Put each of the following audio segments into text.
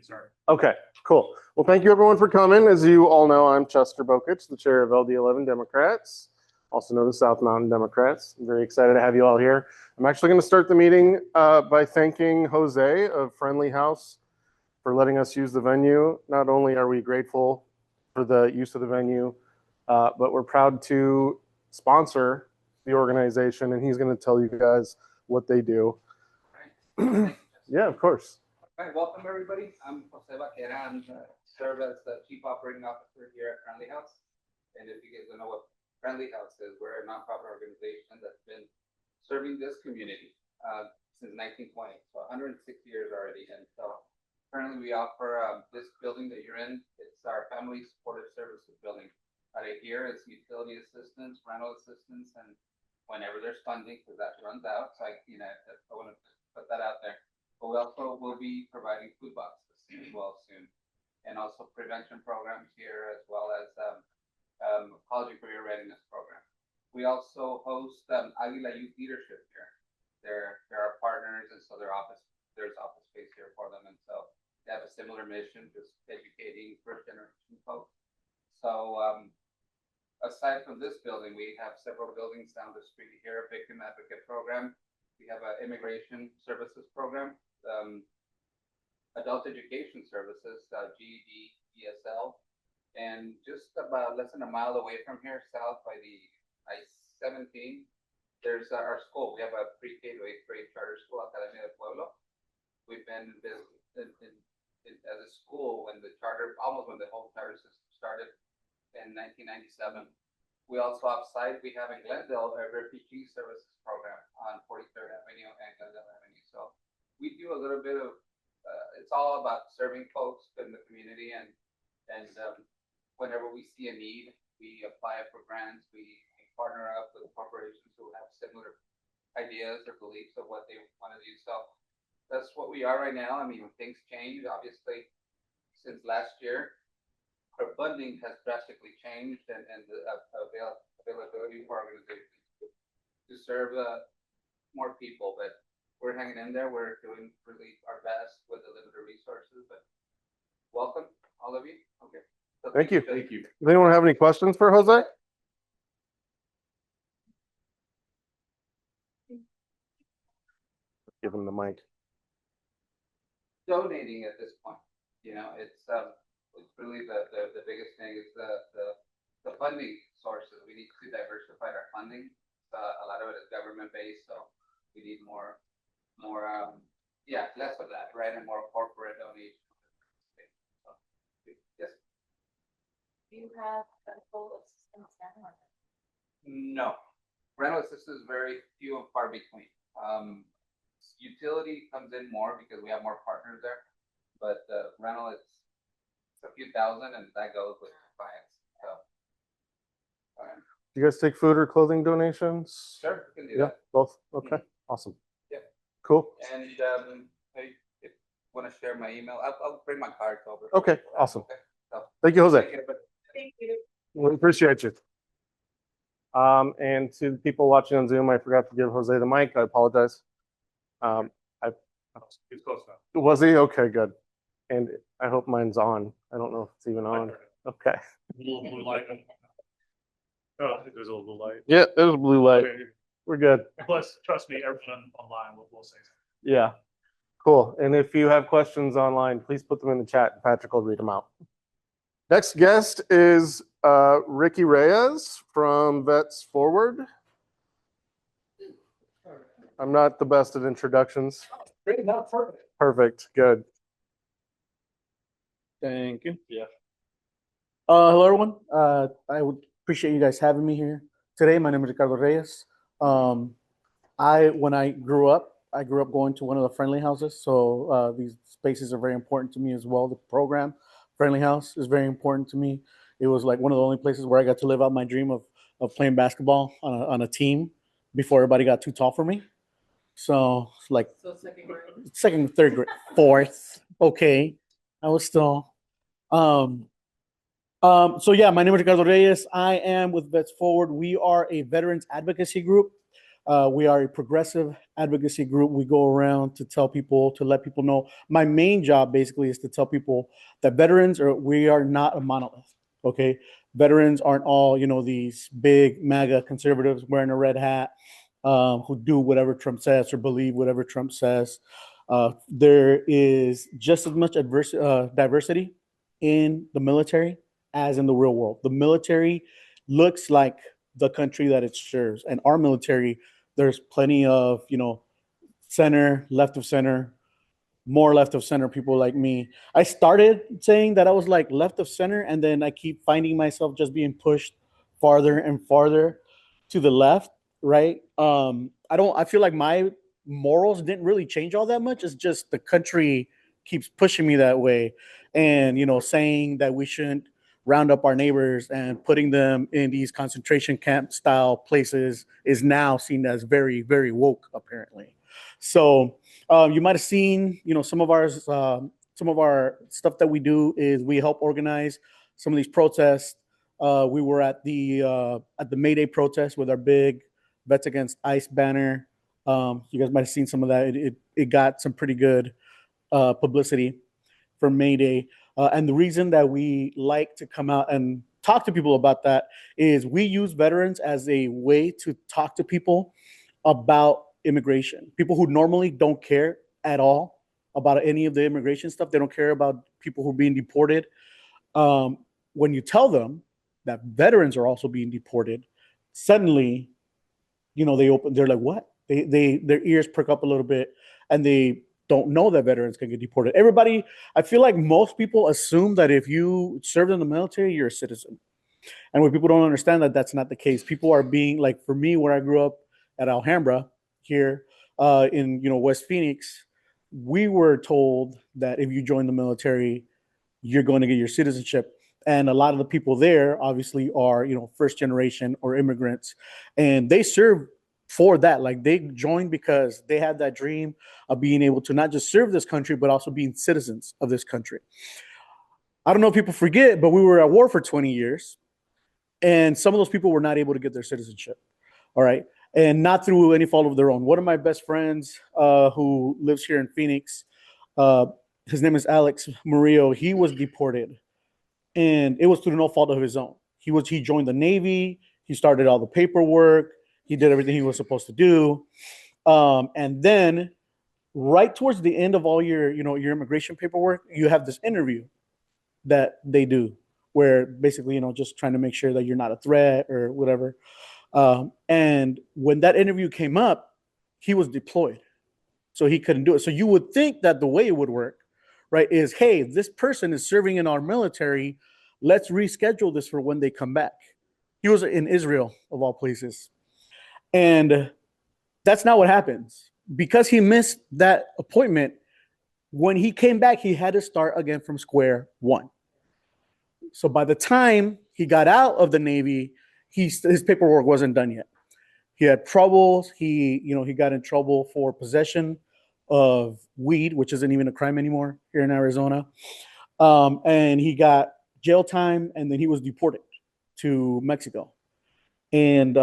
start. Okay, cool. Well, thank you everyone for coming. As you all know, I'm Chester Bokich, the chair of LD11 Democrats, also known as South Mountain Democrats. I'm very excited to have you all here. I'm actually going to start the meeting by thanking Jose of Friendly House for letting us use the venue. Not only are we grateful for the use of the venue, but we're proud to sponsor the organization, and he's going to tell you guys what they do. Yeah, of course. All right, welcome everybody. I'm Jose Vaquera. I serve as the Chief Operating Officer here at Friendly House. And if you guys don't know what Friendly House is, we're a nonprofit organization that's been serving this community since 1920, so 106 years already. And so currently we offer this building that you're in. It's our Family Supportive Services building. Right here is utility assistance, rental assistance, and whenever there's funding, because that runs out. So I want to put that out there. But we also will be providing food boxes as well soon, and also prevention programs here, as well as college and career readiness program. We also host Aguila Youth Leadership here. They're our partners, and so there's office space here for them, and so they have a similar mission, just educating first generation folks. So aside from this building, we have several buildings down the street here, Victim Advocate Program. We have an immigration services program, adult education services, GED, ESL, and just about less than a mile away from here, south by the I-17, there's our school. We have a pre-K to 8th grade charter school, Academia del Pueblo. We've been as a school when the whole charter system started in 1997. We also outside, we have in Glendale a refugee services program on 43rd Avenue and Glendale Avenue. So we do a little bit of, it's all about serving folks in the community, and whenever we see a need, we apply for grants. We partner up with corporations who have similar ideas or beliefs of what they want to do. So that's what we are right now. I mean, things change, obviously, since last year. Our funding has drastically changed, and the availability for organizations to serve more people. But we're hanging in there. We're doing really our best with the limited resources. But welcome, all of you. Okay. So Thank you. Thank you. Does anyone have any questions for Jose? Give him the mic. Donating at this point, it's really the biggest thing is the funding sources. We need to diversify our funding. A lot of it is government based, so we need less of that, right, and more corporate donations. So, yes. Do you have rental assistance now? No, rental assistance is very few and far between. Utility comes in more because we have more partners there, but rental it's a few thousand, and that goes with clients. So, Do you guys take food or clothing donations? sure, we can do Yeah, that. both. Okay, awesome. Yeah. Cool. And if you want to share my email, I'll bring my cards over. Okay, awesome. Okay. So, Thank you, Jose. thank you, everybody. Thank you. We appreciate you. And to the people watching on Zoom, I forgot to give Jose the mic. I apologize. He's close enough. Was he? Okay, good. And I hope mine's on. I don't know if it's even on. Okay. Little blue light. Oh, I think there's a little light. Yeah, there's a blue light. Okay. We're good. Plus, trust me, everyone online will say something. Yeah. Cool. And if you have questions online, please put them in the chat and Patrick will read them out. Next guest is Ricky Reyes from Vets Forward. I'm not the best at introductions. Great, not perfect. Perfect. Good. Thank you. Yeah. Hello, everyone. I would appreciate you guys having me here today. My name is Ricardo Reyes. When I grew up going to one of the Friendly Houses. So these spaces are very important to me as well. The program, Friendly House, is very important to me. It was like one of the only places where I got to live out my dream of playing basketball on a team before everybody got too tall for me. So like second, third grade, fourth. Okay. I was still, so yeah, my name is Ricardo Reyes. I am with Vets Forward. We are a veterans advocacy group. We are a progressive advocacy group. We go around to tell people, to let people know. My main job basically is to tell people that we are not a monolith. Okay. Veterans aren't all, these big MAGA conservatives wearing a red hat, who do whatever Trump says or believe whatever Trump says. There is just as much diversity in the military as in the real world. The military looks like the country that it serves, and our military, there's plenty of, center, left of center, more left of center people like me. I started saying that I was like left of center, and then I keep finding myself just being pushed farther and farther to the left, right? I feel like my morals didn't really change all that much. It's just the country keeps pushing me that way, and saying that we shouldn't round up our neighbors and putting them in these concentration camp style places is now seen as very, very woke, apparently. So you might have seen, some of our stuff that we do is we help organize some of these protests. We were at the May Day protest with our big Vets Against ICE banner. You guys might have seen some of that. It got some pretty good publicity for May Day. And the reason that we like to come out and talk to people about that is we use veterans as a way to talk to people about immigration. People who normally don't care at all about any of the immigration stuff. They don't care about people who are being deported. When you tell them that veterans are also being deported, suddenly, they're like, what? Their ears perk up a little bit, and they don't know that veterans can get deported. I feel like most people assume that if you served in the military, you're a citizen. And when people don't understand that that's not the case, people are being like, for me, where I grew up at Alhambra here in West Phoenix, we were told that if you join the military, you're going to get your citizenship. And a lot of the people there obviously are, first generation or immigrants, and they serve for that. Like, they joined because they had that dream of being able to not just serve this country, but also being citizens of this country. I don't know if people forget, but we were at war for 20 years, and some of those people were not able to get their citizenship. All right. And not through any fault of their own. One of my best friends who lives here in Phoenix, his name is Alex Murillo. He was deported, and it was through no fault of his own. He joined the Navy. He started all the paperwork. He did everything he was supposed to do. And then right towards the end of all your immigration paperwork, you have this interview that they do where basically, just trying to make sure that you're not a threat or whatever. And when that interview came up, he was deployed, so he couldn't do it. So you would think that the way it would work, right, is, hey, this person is serving in our military. Let's reschedule this for when they come back. He was in Israel, of all places. And that's not what happens. Because he missed that appointment, when he came back, he had to start again from square one. So by the time he got out of the Navy, his paperwork wasn't done yet. He had troubles. He got in trouble for possession of weed, which isn't even a crime anymore here in Arizona. And he got jail time, and then he was deported to Mexico. And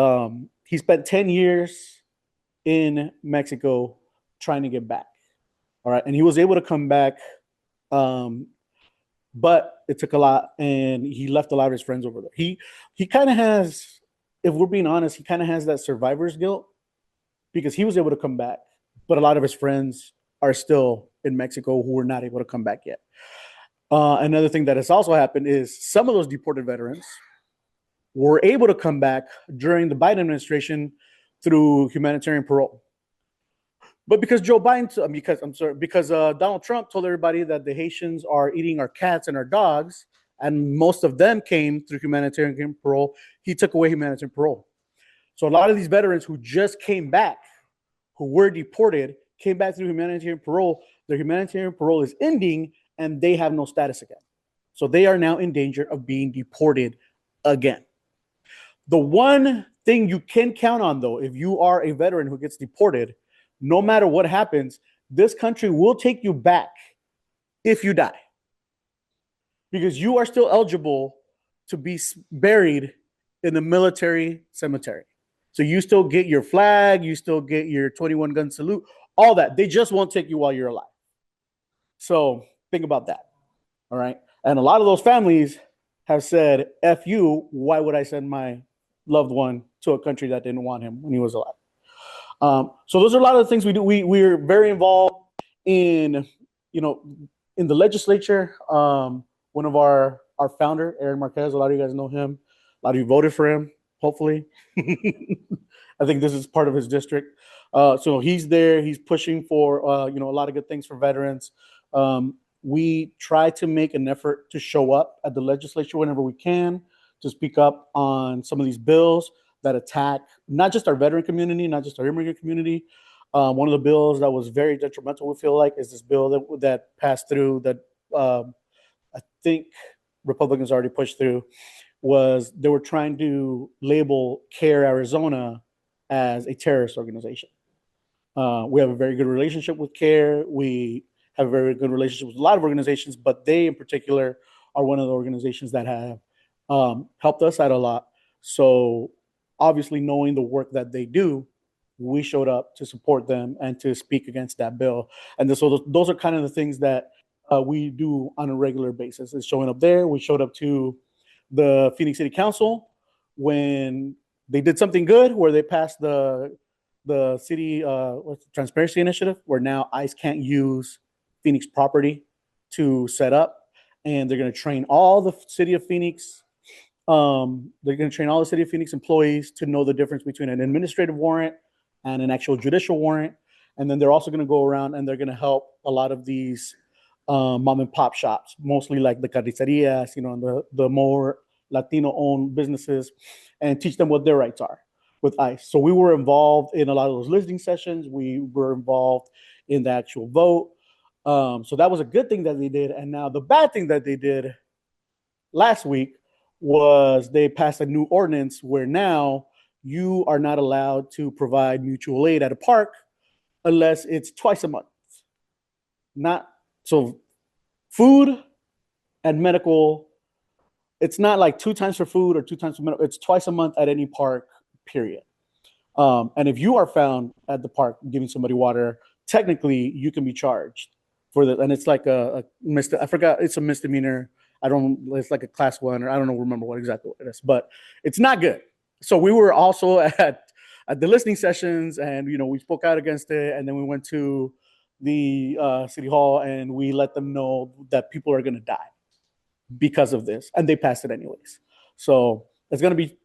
he spent 10 years in Mexico trying to get back. All right. And he was able to come back, but it took a lot, and he left a lot of his friends over there. He kind of has, if we're being honest, he kind of has that survivor's guilt because he was able to come back, but a lot of his friends are still in Mexico who were not able to come back yet. Another thing that has also happened is some of those deported veterans were able to come back during the Biden administration through humanitarian parole. But because Donald Trump told everybody that the Haitians are eating our cats and our dogs, and most of them came through humanitarian parole, he took away humanitarian parole. So a lot of these veterans who just came back, who were deported, came back through humanitarian parole. Their humanitarian parole is ending, and they have no status again. So they are now in danger of being deported again. The one thing you can count on, though, if you are a veteran who gets deported, no matter what happens, this country will take you back if you die, because you are still eligible to be buried in the military cemetery. So you still get your flag, you still get your 21 gun salute, all that. They just won't take you while you're alive. So think about that. All right. And a lot of those families have said, F you, why would I send my loved one to a country that didn't want him when he was alive? So those are a lot of the things we do. We're very involved in, in the legislature. One of our founder, Aaron Marquez, a lot of you guys know him. A lot of you voted for him, hopefully. I think this is part of his district. So he's there. He's pushing for, a lot of good things for veterans. We try to make an effort to show up at the legislature whenever we can to speak up on some of these bills that attack not just our veteran community, not just our immigrant community. One of the bills that was very detrimental, we feel like, is this bill that passed through that I think Republicans already pushed through, was they were trying to label CARE Arizona as a terrorist organization. We have a very good relationship with CARE. We have a very good relationship with a lot of organizations, but they in particular are one of the organizations that have helped us out a lot. So obviously, knowing the work that they do, we showed up to support them and to speak against that bill. And so those are kind of the things that we do on a regular basis, is showing up there. We showed up to the Phoenix City Council when they did something good, where they passed the city transparency initiative, where now ICE can't use Phoenix property to set up, and they're going to train all the city of Phoenix. They're going to train all the city of Phoenix employees to know the difference between an administrative warrant and an actual judicial warrant. And then they're also going to go around and they're going to help a lot of these mom and pop shops, mostly like the carnicerias, and the more Latino-owned businesses, and teach them what their rights are with ICE. So we were involved in a lot of those listening sessions. We were involved in the actual vote. So that was a good thing that they did. And now the bad thing that they did last week was they passed a new ordinance where now you are not allowed to provide mutual aid at a park unless it's twice a month. So food and medical, it's not like 2 times for food or 2 times for medical. It's twice a month at any park, period. And if you are found at the park giving somebody water, technically you can be charged for that. And it's like I forgot, it's a misdemeanor. It's like a class 1, or I don't remember what exactly it is, but it's not good. So we were also at the listening sessions, and, we spoke out against it. And then we went to the city hall and we let them know that people are going to die because of this. And they passed it anyways. So it's going to be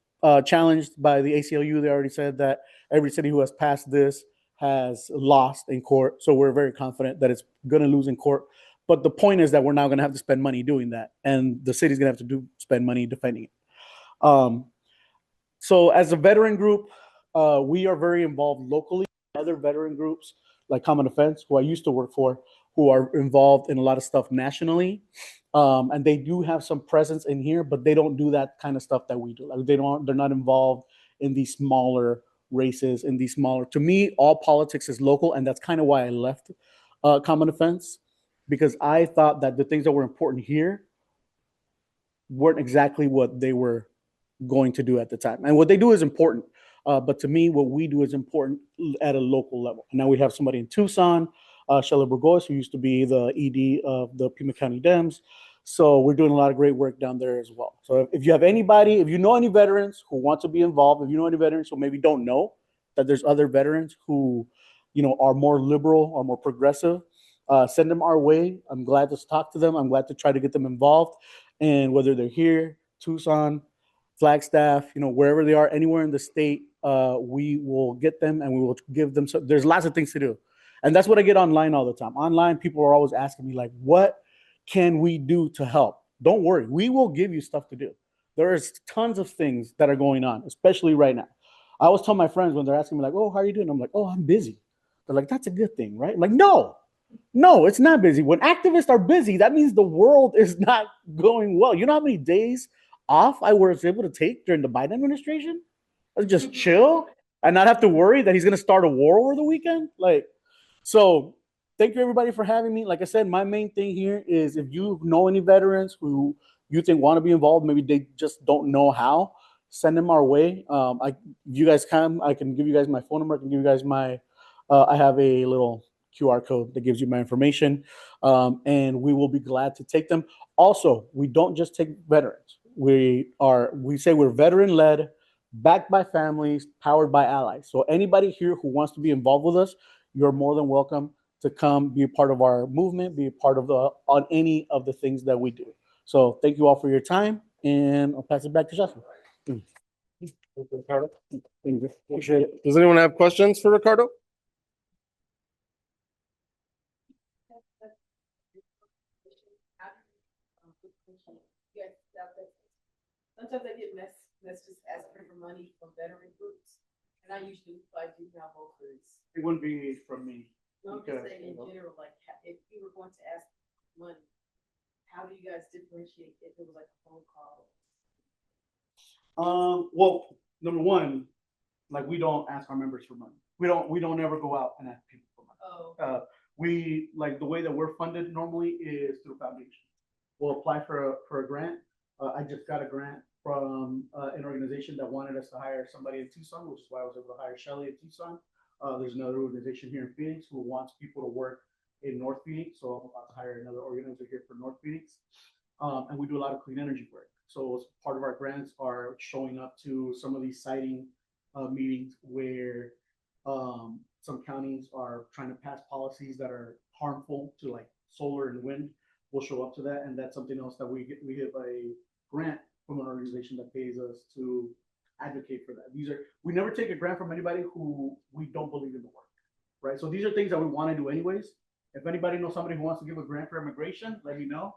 challenged by the ACLU. They already said that every city who has passed this has lost in court. So we're very confident that it's going to lose in court. But the point is that we're now going to have to spend money doing that, and the city's going to have to spend money defending it. So as a veteran group, we are very involved locally. Other veteran groups like Common Defense, who I used to work for, who are involved in a lot of stuff nationally, and they do have some presence in here, but they don't do that kind of stuff that we do. Like they're not involved in these smaller races, to me, all politics is local, and that's kind of why I left Common Defense, because I thought that the things that were important here weren't exactly what they were going to do at the time. And what they do is important, but to me, what we do is important at a local level. And now we have somebody in Tucson, Shelley Burgos, who used to be the ED of the Pima County Dems. So we're doing a lot of great work down there as well. So if you have anybody, if you know any veterans who want to be involved, if you know any veterans who maybe don't know that there's other veterans who, are more liberal or more progressive, send them our way. I'm glad to talk to them. I'm glad to try to get them involved. And whether they're here, Tucson, Flagstaff, wherever they are, anywhere in the state, we will get them and we will give them. So there's lots of things to do. And that's what I get online all the time. Online, people are always asking me, like, what can we do to help? Don't worry. We will give you stuff to do. There is tons of things that are going on, especially right now. I always tell my friends when they're asking me, like, oh, how are you doing? I'm like, oh, I'm busy. They're like, that's a good thing, right? I'm like, no, it's not busy. When activists are busy, that means the world is not going well. You know how many days off I was able to take during the Biden administration? I just chill and not have to worry that he's going to start a war over the weekend. So thank you everybody for having me. Like I said, my main thing here is if you know any veterans who you think want to be involved, maybe they just don't know how, send them our way. You guys can, I can give you guys my phone number. I can give you guys my, I have a little QR code that gives you my information, and we will be glad to take them. Also, we don't just take veterans. We say we're veteran led, backed by families, powered by allies. So anybody here who wants to be involved with us, you're more than welcome to come be a part of our movement, be a part of on any of the things that we do. So thank you all for your time, and I'll pass it back to Justin. Ricardo? Appreciate it. Does anyone have questions for Ricardo? Sometimes I get messages asking for money from veteran groups, and I usually do not vote for this. It wouldn't be from me. No, I'm just saying in general, like, if you were going to ask money, how do you guys differentiate if it was like a phone call? Well, number one, like, we don't ask our members for money. We don't ever go out and ask people for money. Oh, We, like, the way that we're funded normally is through foundation. We'll apply for a grant. I just got a grant from an organization that wanted us to hire somebody in Tucson, which is why I was able to hire Shelly in Tucson. There's another organization here in Phoenix who wants people to work in North Phoenix, so I'm about to hire another organizer here for North Phoenix. And we do a lot of clean energy work. So part of our grants are showing up to some of these siting meetings where some counties are trying to pass policies that are harmful to, like, solar and wind. We'll show up to that, and that's something else that we have a grant from an organization that pays us to advocate for that. We never take a grant from anybody who we don't believe in the work, right? So these are things that we want to do anyways. If anybody knows somebody who wants to give a grant for immigration, let me know,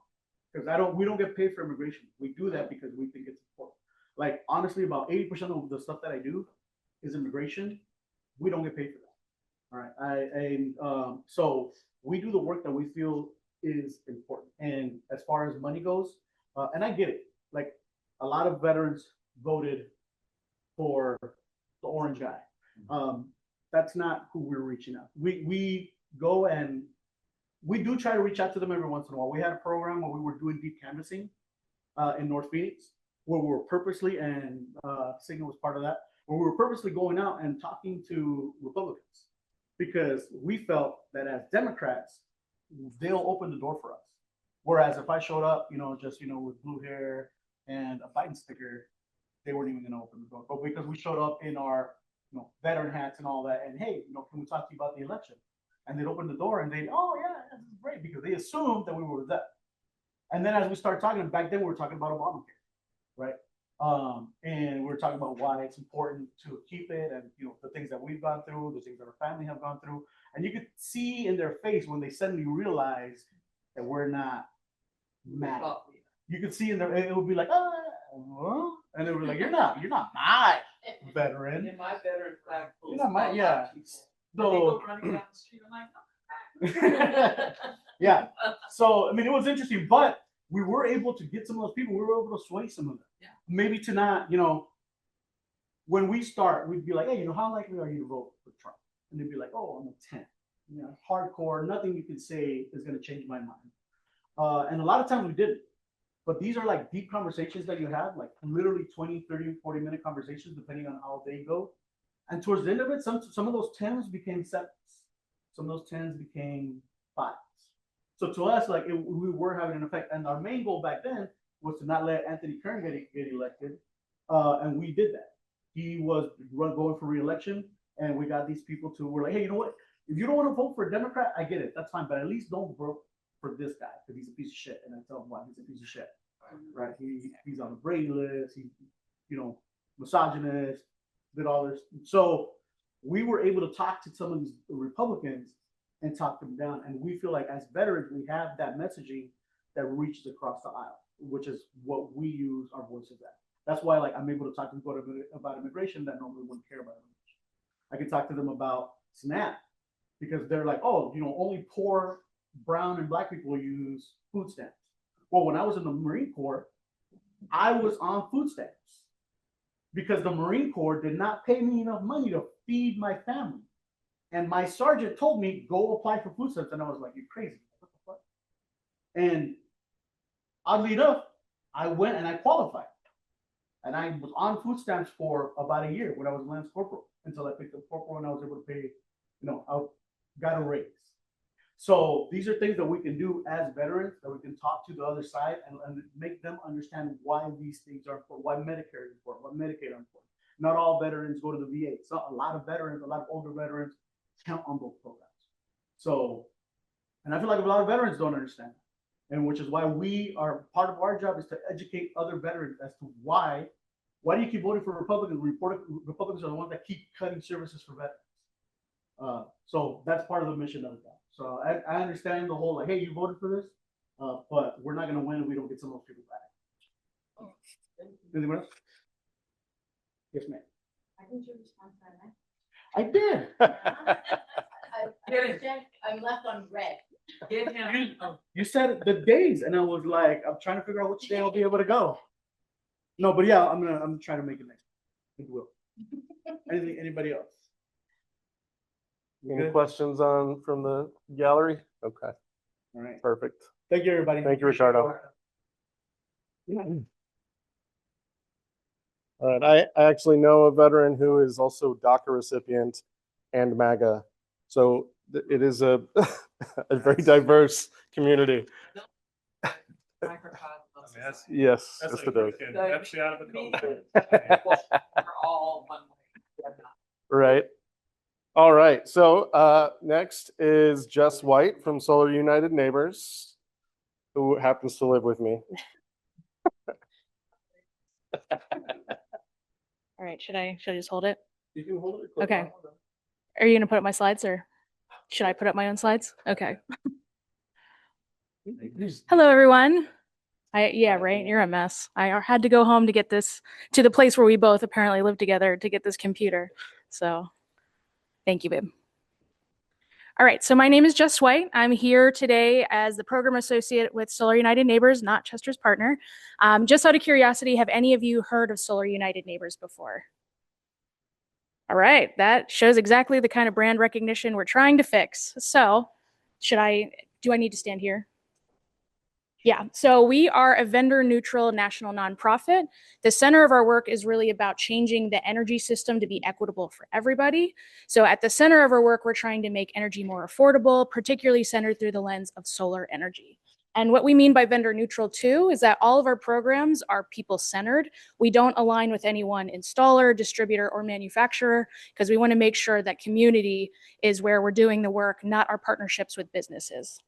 because we don't get paid for immigration. We do that because we think it's important. Like, honestly, about 80% of the stuff that I do is immigration. We don't get paid for that. All right. So we do the work that we feel is important. And as far as money goes, and I get it, like, a lot of veterans voted for the orange guy. That's not who we're reaching out. We go and we do try to reach out to them every once in a while. We had a program where we were doing deep canvassing in North Phoenix, where we were purposely, and Signal was part of that, where we were purposely going out and talking to Republicans, because we felt that as Democrats, they'll open the door for us. Whereas if I showed up, just, with blue hair and a Biden sticker, they weren't even going to open the door. But because we showed up in our, veteran hats and all that, and hey, can we talk to you about the election? And they'd open the door and oh yeah, this is great, because they assumed that we were with them. And then as we started talking, back then we were talking about Obamacare, right? And we were talking about why it's important to keep it, and the things that we've gone through, the things that our family have gone through. And you could see in their face when they suddenly realized that we're not mad. You could see in their, it would be like, and they were like, you're not my veteran. and my veteran flag. You're not my, yeah. They So, go running down the street, I'm like, yeah. So, I mean, it was interesting, but we were able to get some of those people. We were able to sway some of them. Yeah. Maybe to not, when we start, we'd be like, hey, how likely are you to vote for Trump? And they'd be like, oh, I'm a 10. Hardcore. Nothing you can say is going to change my mind. And a lot of times we didn't. But these are like deep conversations that you have, like literally 20, 30, 40-minute conversations, depending on how they go. And towards the end of it, some of those 10s became 7s. Some of those 10s became 5s. So to us, like, we were having an effect. And our main goal back then was to not let Anthony Kern get elected. And we did that. He was going for re-election. And we got these people we're like, hey, you know what? If you don't want to vote for a Democrat, I get it. That's fine. But at least don't vote for this guy, because he's a piece of shit. And I tell him why he's a piece of shit. Right? He's on the Brady list. He's, misogynist, did all this. So we were able to talk to some of these Republicans and talk them down. And we feel like as veterans, we have that messaging that reaches across the aisle, which is what we use our voices at. That's why, like, I'm able to talk to people about immigration that normally wouldn't care about immigration. I can talk to them about SNAP, because they're like, oh, only poor brown and black people use food stamps. Well, when I was in the Marine Corps, I was on food stamps because the Marine Corps did not pay me enough money to feed my family. And my sergeant told me, go apply for food stamps. And I was like, you're crazy. What the fuck? And oddly enough, I went and I qualified. And I was on food stamps for about a year when I was Lance Corporal, until I picked up Corporal and I was able to pay, I got a raise. So these are things that we can do as veterans, that we can talk to the other side and make them understand why these things are important, why Medicare is important, why Medicaid are important. Not all veterans go to the VA. So a lot of veterans, a lot of older veterans count on those programs. So, and I feel like a lot of veterans don't understand that. And which is why part of our job is to educate other veterans as to why do you keep voting for Republicans? Republicans are the ones that keep cutting services for veterans. So that's part of the mission of the job. So I understand the whole, like, hey, you voted for this, but we're not going to win if we don't get some of those people back. Anyone else? Yes, ma'am. I think you respond to that. I did. I'm left on red. You said the days, and I was like, I'm trying to figure out which day I'll be able to go. No, but yeah, I'm trying to make it next. I think we will. Anybody else? Any Good? questions from the gallery? Okay, All right. perfect. Thank you, everybody. Thank you, Ricardo. All right, I actually know a veteran who is also DACA recipient and MAGA. So it is a very diverse community. That's Yes, that's yes like it is. freaking Pepsi out of a Coke. We're all one way. Right. All right. So next is Jess White from Solar United Neighbors, who happens to live with me. All right, should I just hold it? You can hold it. Okay. Are you gonna put up my slides or should I put up my own slides? Okay. Hello, everyone. Yeah, right. You're a mess. I had to go home to get this to the place where we both apparently live together to get this computer. So thank you, babe. All right, so my name is Jess White. I'm here today as the program associate with Solar United Neighbors, not Chester's partner. Just out of curiosity, have any of you heard of Solar United Neighbors before? All right, that shows exactly the kind of brand recognition we're trying to fix. So do I need to stand here? Yeah, so we are a vendor neutral national nonprofit. The center of our work is really about changing the energy system to be equitable for everybody. So at the center of our work, we're trying to make energy more affordable, particularly centered through the lens of solar energy. And what we mean by vendor neutral too is that all of our programs are people centered. We don't align with any one installer, distributor, or manufacturer because we want to make sure that community is where we're doing the work, not our partnerships with businesses.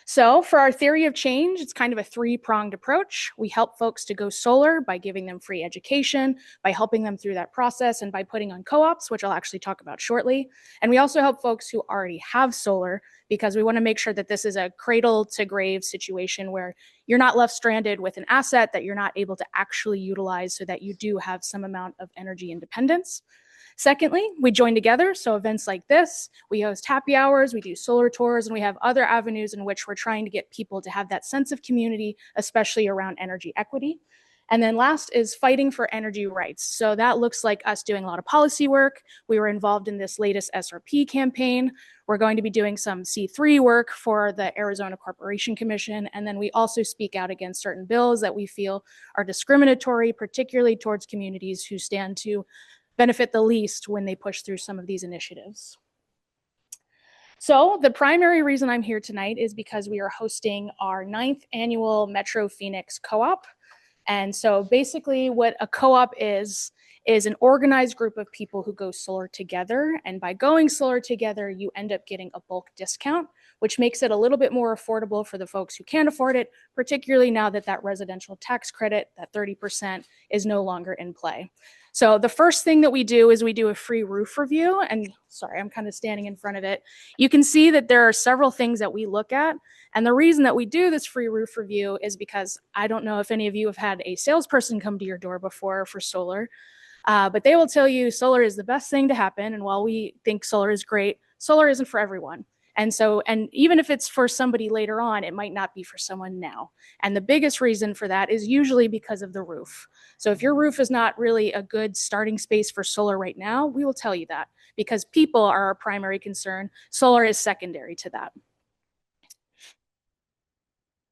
So for our theory of change, it's kind of a three-pronged approach. We help folks to go solar by giving them free education, by helping them through that process, and by putting on co-ops, which I'll actually talk about shortly. And we also help folks who already have solar because we want to make sure that this is a cradle to grave situation where you're not left stranded with an asset that you're not able to actually utilize so that you do have some amount of energy independence. Secondly, we join together. So events like this, we host happy hours, we do solar tours, and we have other avenues in which we're trying to get people to have that sense of community, especially around energy equity. And then last is fighting for energy rights. So that looks like us doing a lot of policy work. We were involved in this latest SRP campaign. We're going to be doing some C3 work for the Arizona Corporation Commission. And then we also speak out against certain bills that we feel are discriminatory, particularly towards communities who stand to benefit the least when they push through some of these initiatives. So the primary reason I'm here tonight is because we are hosting our 9th annual Metro Phoenix Co-op. And so basically what a co-op is an organized group of people who go solar together. And by going solar together, you end up getting a bulk discount, which makes it a little bit more affordable for the folks who can't afford it, particularly now that that residential tax credit, that 30%, is no longer in play. So the first thing that we do is we do a free roof review. And sorry, I'm kind of standing in front of it. You can see that there are several things that we look at. And the reason that we do this free roof review is because I don't know if any of you have had a salesperson come to your door before for solar, but they will tell you solar is the best thing to happen. And while we think solar is great, solar isn't for everyone. And even if it's for somebody later on, it might not be for someone now. And the biggest reason for that is usually because of the roof. So if your roof is not really a good starting space for solar right now, we will tell you that because people are our primary concern. Solar is secondary to that.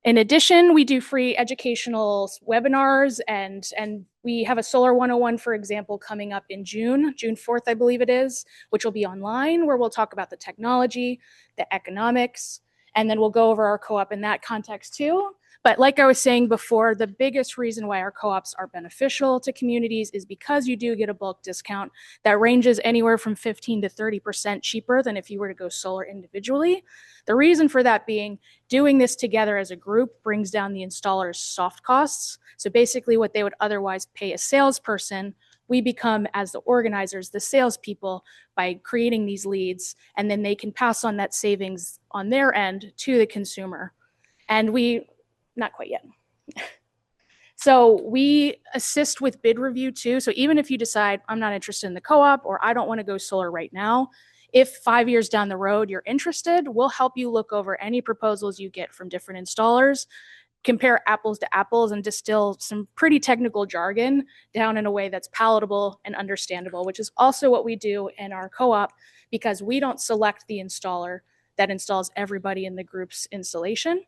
In addition, we do free educational webinars, and we have a Solar 101, for example, coming up in June 4th, I believe it is, which will be online, where we'll talk about the technology, the economics, and then we'll go over our co-op in that context too. But like I was saying before, the biggest reason why our co-ops are beneficial to communities is because you do get a bulk discount that ranges anywhere from 15 to 30% cheaper than if you were to go solar individually. The reason for that being, doing this together as a group brings down the installer's soft costs. So basically what they would otherwise pay a salesperson, we become, as the organizers, the salespeople by creating these leads, and then they can pass on that savings on their end to the consumer. And we, not quite yet. So we assist with bid review too. So even if you decide, I'm not interested in the co-op, or I don't want to go solar right now, if 5 years down the road you're interested, we'll help you look over any proposals you get from different installers, compare apples to apples, and distill some pretty technical jargon down in a way that's palatable and understandable, which is also what we do in our co-op, because we don't select the installer that installs everybody in the group's installation.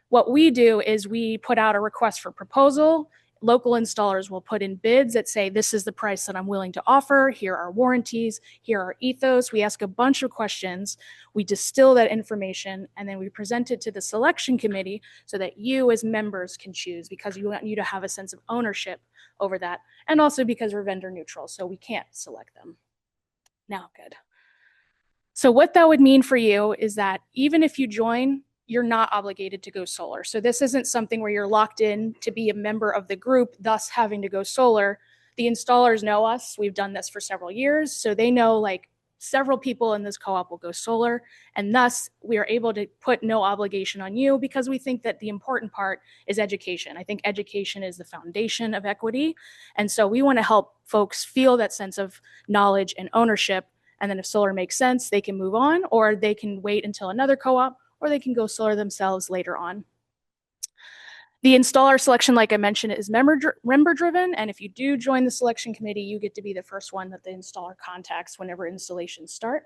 What we do is we put out a request for proposal. Local installers will put in bids that say, this is the price that I'm willing to offer. Here are warranties. Here are ethos. We ask a bunch of questions. We distill that information, and then we present it to the selection committee so that you as members can choose, because we want you to have a sense of ownership over that. And also because we're vendor neutral, so we can't select them. Now, good. So what that would mean for you is that even if you join, you're not obligated to go solar. So this isn't something where you're locked in to be a member of the group, thus having to go solar. The installers know us. We've done this for several years. So they know like several people in this co-op will go solar. And thus we are able to put no obligation on you, because we think that the important part is education. I think education is the foundation of equity. And so we want to help folks feel that sense of knowledge and ownership. And then if solar makes sense, they can move on, or they can wait until another co-op, or they can go solar themselves later on. The installer selection, like I mentioned, is member driven. And if you do join the selection committee, you get to be the first one that the installer contacts whenever installations start.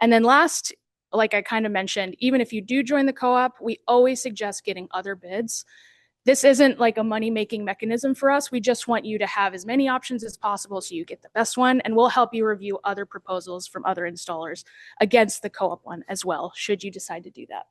And then last, like I kind of mentioned, even if you do join the co-op, we always suggest getting other bids. This isn't like a money-making mechanism for us. We just want you to have as many options as possible so you get the best one, and we'll help you review other proposals from other installers against the co-op one as well, should you decide to do that.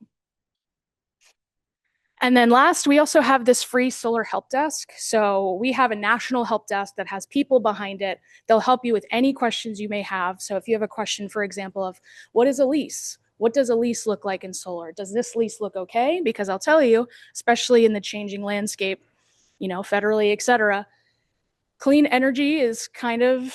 And then last, we also have this free solar help desk. So we have a national help desk that has people behind it. They'll help you with any questions you may have. So if you have a question, for example, of what is a lease? What does a lease look like in solar? Does this lease look okay? Because I'll tell you, especially in the changing landscape, you know, federally, et cetera, clean energy is kind of,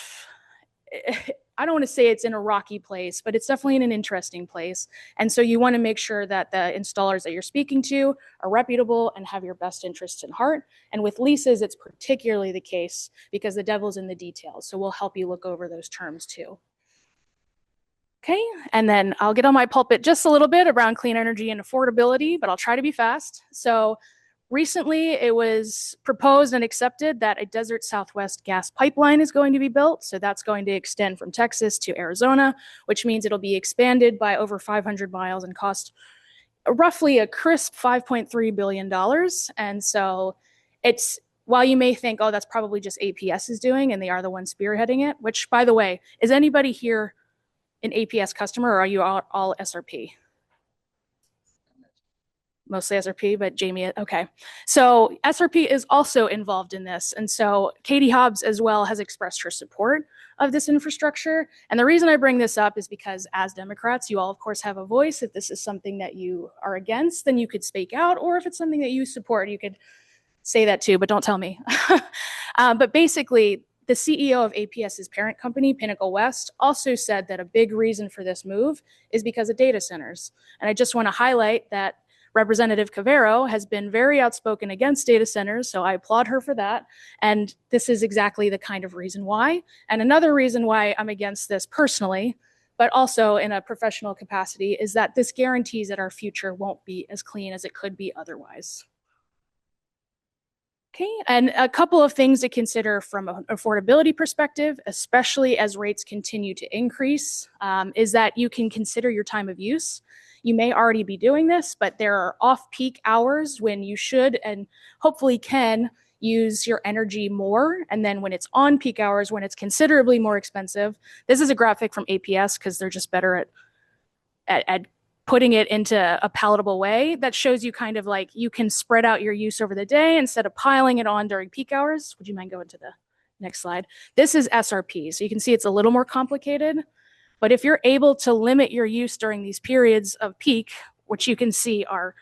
I don't want to say it's in a rocky place, but it's definitely in an interesting place. And so you want to make sure that the installers that you're speaking to are reputable and have your best interests in heart. And with leases, it's particularly the case because the devil's in the details. So we'll help you look over those terms too. Okay, and then I'll get on my pulpit just a little bit around clean energy and affordability, but I'll try to be fast. So recently it was proposed and accepted that a Desert Southwest gas pipeline is going to be built. So that's going to extend from Texas to Arizona, which means it'll be expanded by over 500 miles and cost roughly a crisp $5.3 billion. And so it's, while you may think, oh, that's probably just APS is doing, and they are the ones spearheading it, which, by the way, is anybody here an APS customer, or are you all SRP? Mostly SRP, but Jamie, okay. So SRP is also involved in this. And so Katie Hobbs as well has expressed her support of this infrastructure. And the reason I bring this up is because as Democrats, you all of course have a voice. If this is something that you are against, then you could speak out, or if it's something that you support, you could say that too, but don't tell me. But basically, the CEO of APS's parent company, Pinnacle West, also said that a big reason for this move is because of data centers. And I just want to highlight that Representative Cavero has been very outspoken against data centers, so I applaud her for that. And this is exactly the kind of reason why. And another reason why I'm against this personally, but also in a professional capacity, is that this guarantees that our future won't be as clean as it could be otherwise. Okay, and a couple of things to consider from an affordability perspective, especially as rates continue to increase, is that you can consider your time of use. you may already be doing this, but there are off-peak hours when you should and hopefully can use your energy more. And then when it's on peak hours, when it's considerably more expensive, this is a graphic from APS because they're just better at putting it into a palatable way that shows you kind of like you can spread out your use over the day instead of piling it on during peak hours. Would you mind going to the next slide? This is SRP. So you can see it's a little more complicated, but if you're able to limit your use during these periods of peak, which you can see are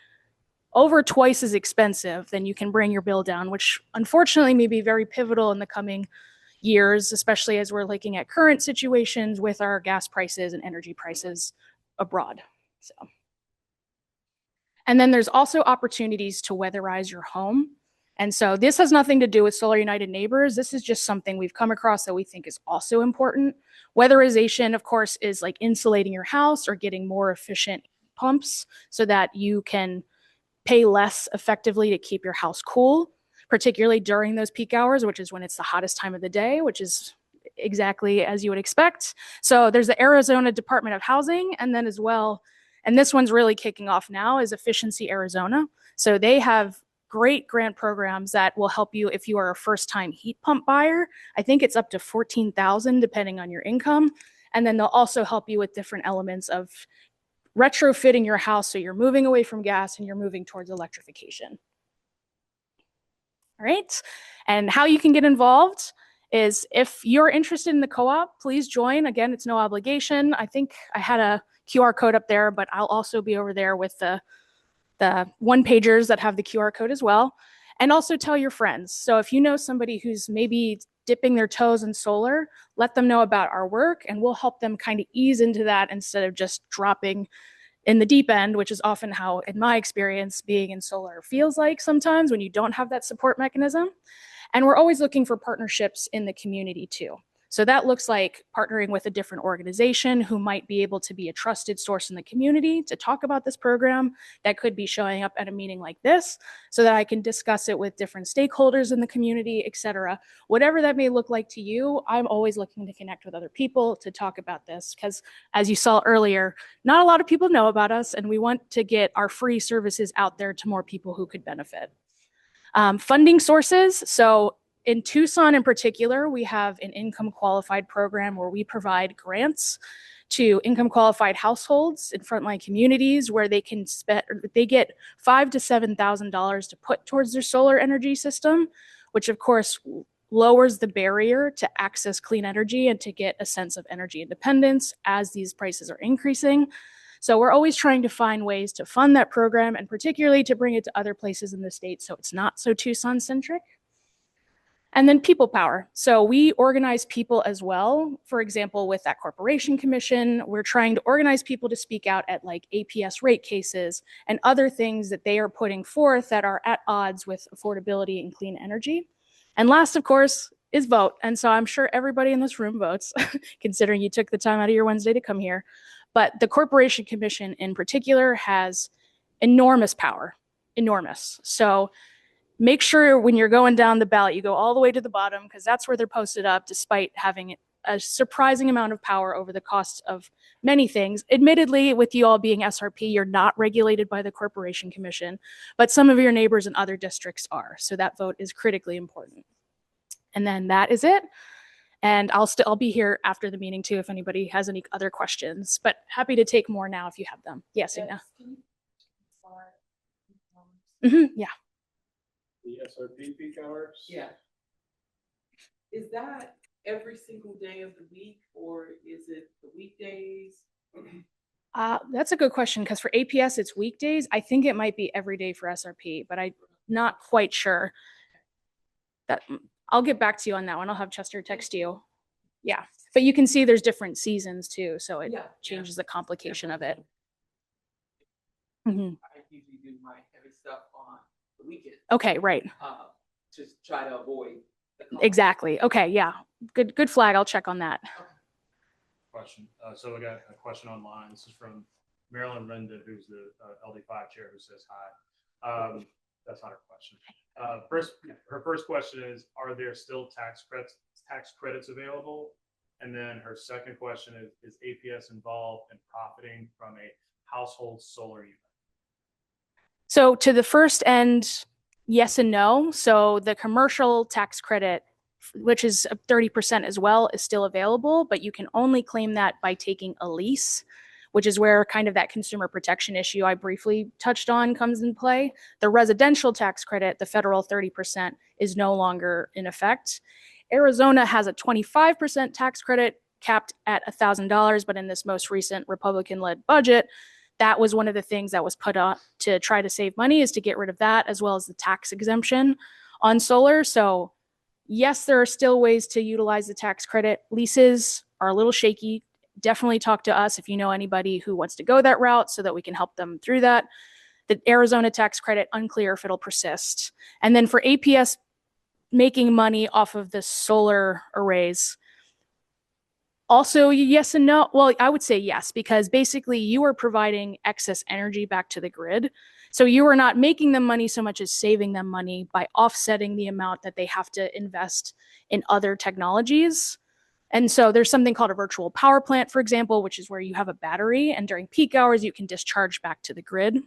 over twice as expensive, then you can bring your bill down, which unfortunately may be very pivotal in the coming years, especially as we're looking at current situations with our gas prices and energy prices abroad. So, and then there's also opportunities to weatherize your home. And so this has nothing to do with Solar United Neighbors. This is just something we've come across that we think is also important. Weatherization, of course, is like insulating your house or getting more efficient pumps so that you can pay less effectively to keep your house cool, particularly during those peak hours, which is when it's the hottest time of the day, which is exactly as you would expect. So there's the Arizona Department of Housing, and then as well, and this one's really kicking off now, is Efficiency Arizona. So they have great grant programs that will help you if you are a first-time heat pump buyer. I think it's up to $14,000 depending on your income. And then they'll also help you with different elements of retrofitting your house so you're moving away from gas and you're moving towards electrification. All right. And how you can get involved is if you're interested in the co-op, please join. Again, it's no obligation. I think I had a QR code up there, but I'll also be over there with the one-pagers that have the QR code as well. And also tell your friends. So if you know somebody who's maybe dipping their toes in solar, let them know about our work and we'll help them kind of ease into that instead of just dropping in the deep end, which is often how, in my experience, being in solar feels like sometimes when you don't have that support mechanism. And we're always looking for partnerships in the community too. So that looks like partnering with a different organization who might be able to be a trusted source in the community to talk about this program. That could be showing up at a meeting like this so that I can discuss it with different stakeholders in the community, et cetera. Whatever that may look like to you, I'm always looking to connect with other people to talk about this because, as you saw earlier, not a lot of people know about us and we want to get our free services out there to more people who could benefit. Funding sources. So in Tucson in particular, we have an income qualified program where we provide grants to income qualified households in frontline communities where they can spend, they get $5,000 to $7,000 to put towards their solar energy system, which of course lowers the barrier to access clean energy and to get a sense of energy independence as these prices are increasing. So we're always trying to find ways to fund that program and particularly to bring it to other places in the state so it's not so Tucson centric. And then people power. So we organize people as well. For example, with that corporation commission, we're trying to organize people to speak out at like APS rate cases and other things that they are putting forth that are at odds with affordability and clean energy. And last, of course, is vote. And so I'm sure everybody in this room votes, considering you took the time out of your Wednesday to come here. But the corporation commission in particular has enormous power, enormous. So make sure when you're going down the ballot, you go all the way to the bottom because that's where they're posted up, despite having a surprising amount of power over the cost of many things. Admittedly, with you all being SRP, you're not regulated by the Corporation Commission, but some of your neighbors in other districts are. So that vote is critically important. And then that is it. And I'll be here after the meeting too if anybody has any other questions, but happy to take more now if you have them. Yes, Igna. Yeah. The SRP peak hours? Yeah. Is that every single day of the week or is it the weekdays? That's a good question because for APS it's weekdays. I think it might be every day for SRP, but I'm not quite sure. That I'll get back to you on that one. I'll have Chester text you. Yeah, but you can see there's different seasons too, so it changes the complication of it. Mm-hmm. I usually do my heavy stuff on the weekend. Okay, right. Just try to avoid the cost. Exactly. Okay, yeah. Good flag. I'll check on that. Question. So we got a question online. This is from Marilyn Renda, who's the LD5 chair, who says hi. That's not her question. Her first question is, are there still tax credits available? And then her second question is APS involved in profiting from a household solar unit? So to the first end, yes and no. So the commercial tax credit, which is 30% as well, is still available, but you can only claim that by taking a lease, which is where kind of that consumer protection issue I briefly touched on comes in play. The residential tax credit, the federal 30%, is no longer in effect. Arizona has a 25% tax credit capped at $1,000, but in this most recent Republican-led budget, that was one of the things that was put on to try to save money, is to get rid of that, as well as the tax exemption on solar. So yes, there are still ways to utilize the tax credit. Leases are a little shaky. Definitely talk to us if you know anybody who wants to go that route so that we can help them through that. The Arizona tax credit, unclear if it'll persist. And then for APS making money off of the solar arrays, also yes and no. Well, I would say yes, because basically you are providing excess energy back to the grid. So you are not making them money so much as saving them money by offsetting the amount that they have to invest in other technologies. And so there's something called a virtual power plant, for example, which is where you have a battery and during peak hours you can discharge back to the grid,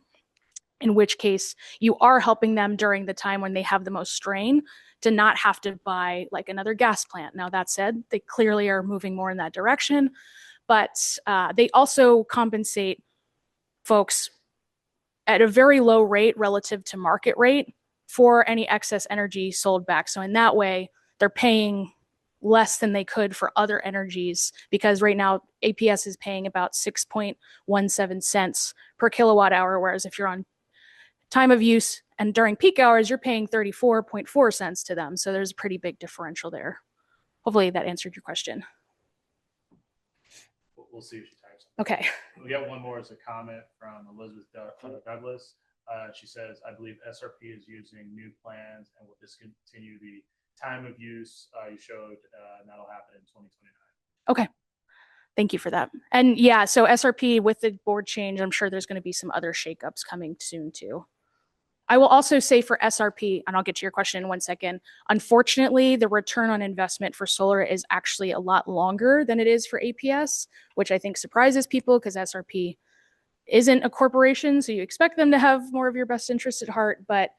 in which case you are helping them during the time when they have the most strain to not have to buy like another gas plant. Now, that said, they clearly are moving more in that direction, but they also compensate folks at a very low rate relative to market rate for any excess energy sold back. So in that way, they're paying less than they could for other energies, because right now APS is paying about 6.17 cents per kilowatt hour, whereas if you're on time of use and during peak hours, you're paying 34.4 cents to them. So there's a pretty big differential there. Hopefully that answered your question. We'll see if she types. Okay. We got one more as a comment from Elizabeth Douglas. She says, I believe SRP is using new plans and will discontinue the time of use you showed, and that'll happen in 2029. Okay. Thank you for that. And yeah, so SRP with the board change, I'm sure there's going to be some other shakeups coming soon too. I will also say for SRP, and I'll get to your question in 1 second, unfortunately, the return on investment for solar is actually a lot longer than it is for APS, which I think surprises people because SRP isn't a corporation, so you expect them to have more of your best interests at heart, but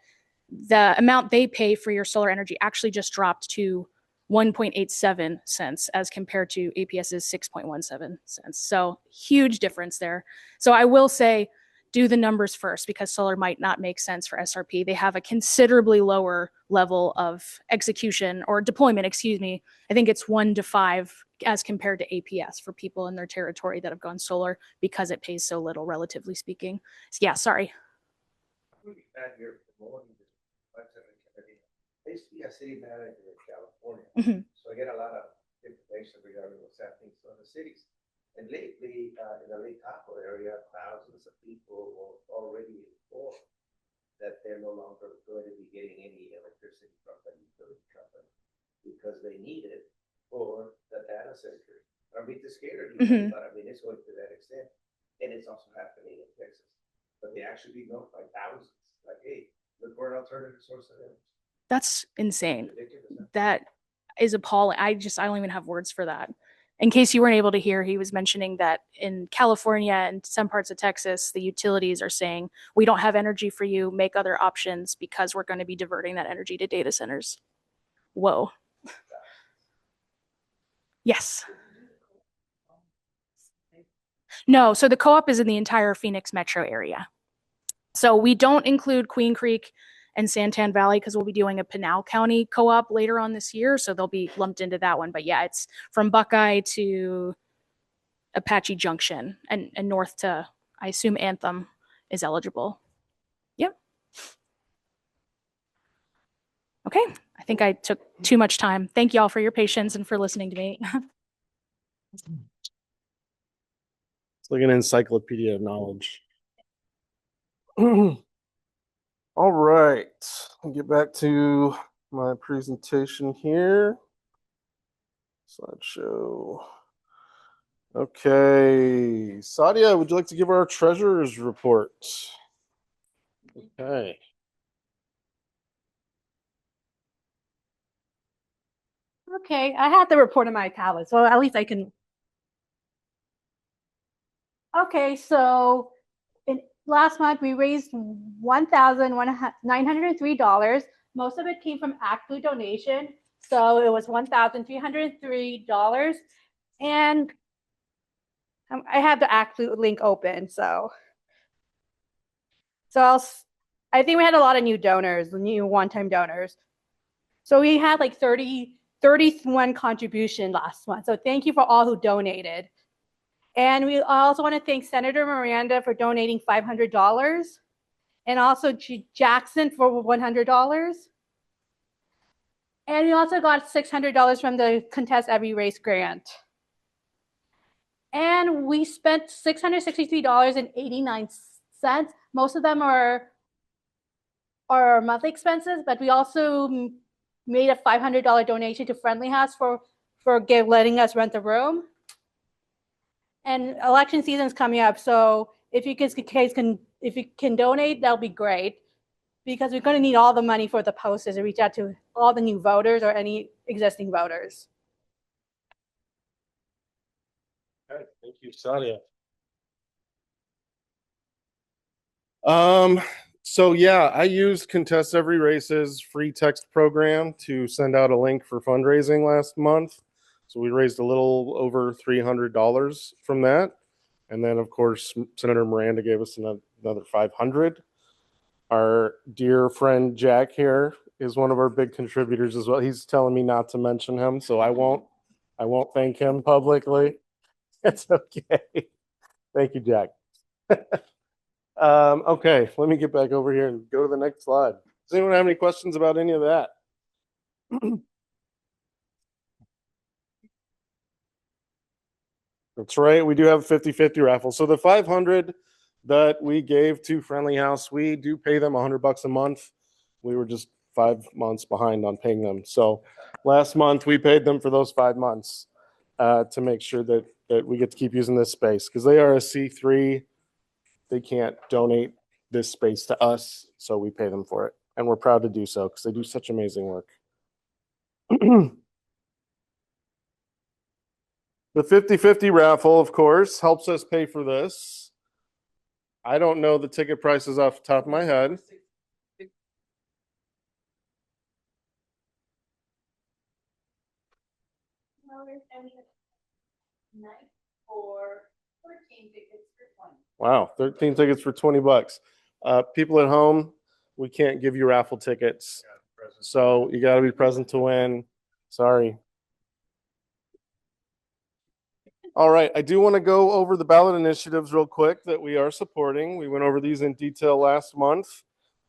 the amount they pay for your solar energy actually just dropped to 1.87 cents as compared to APS's 6.17 cents. So huge difference there. So I will say, do the numbers first, because solar might not make sense for SRP. They have a considerably lower level of execution or deployment, excuse me. I think it's 1 to 5 as compared to APS for people in their territory that have gone solar, because it pays so little, relatively speaking. So yeah, sorry. I used to be a city manager in California, Mhm. so I get a lot of information regarding what's happening in the cities. And lately, in the Lake Tahoe area, thousands of people were already informed that they're no longer going to be getting any electricity from the utility company because they need it for the data center. I mean, to scare you, but I mean, it's going to that extent. And it's also happening in Texas. But they actually notify thousands, like, hey, look for an alternative source of energy. That's insane. Ridiculous, huh? That is appalling. I don't even have words for that. In case you weren't able to hear, he was mentioning that in California and some parts of Texas, the utilities are saying, we don't have energy for you, make other options, because we're going to be diverting that energy to data centers. Whoa. Yes. No, so the co-op is in the entire Phoenix metro area. So we don't include Queen Creek and Santan Valley because we'll be doing a Pinal County co-op later on this year. So they'll be lumped into that one. But yeah, it's from Buckeye to Apache Junction and north to, I assume, Anthem is eligible. Yep. Okay. I think I took too much time. Thank you all for your patience and for listening to me. It's like an encyclopedia of knowledge. All right, I'll get back to my presentation here. Slideshow. Okay, Sadia, would you like to give our treasurer's report? Okay. Okay, I had the report in my tablet, so at least I can. Okay, so last month we raised $1,903. Most of it came from Act Blue donation. So it was $1,303. And I have the Act Blue link open. I think we had a lot of new donors, new one-time donors. So we had like 31 contribution last month. So thank you for all who donated. And we also want to thank Senator Miranda for donating $500 and also Jackson for $100. And we also got $600 from the Contest Every Race grant. And we spent $663.89. Most of them are monthly expenses, but we also made a $500 donation to Friendly House for letting us rent the room. And election season is coming up, so if you can donate, that'll be great, because we're going to need all the money for the posters to reach out to all the new voters or any existing voters. Okay, thank you, Sadia. So yeah, I used Contest Every Race's free text program to send out a link for fundraising last month. So we raised a little over $300 from that. And then of course, Senator Miranda gave us another $500. Our dear friend Jack here is one of our big contributors as well. He's telling me not to mention him, so I won't thank him publicly. It's okay. Thank you, Jack. Okay, let me get back over here and go to the next slide. Does anyone have any questions about any of that? That's right, we do have a 50-50 raffle. So the 500 that we gave to Friendly House, we do pay them $100 a month. We were just 5 months behind on paying them. So last month we paid them for those 5 months to make sure that we get to keep using this space, because they are a C3. They can't donate this space to us, so we pay them for it. And we're proud to do so because they do such amazing work. The 50-50 raffle, of course, helps us pay for this. I don't know the ticket prices off the top of my head. No, we're spending a night for 13 tickets for 20. Wow, 13 tickets for $20. People at home, we can't give you raffle tickets. So you got to be present to win. Sorry. All right, I do want to go over the ballot initiatives real quick that we are supporting. We went over these in detail last month,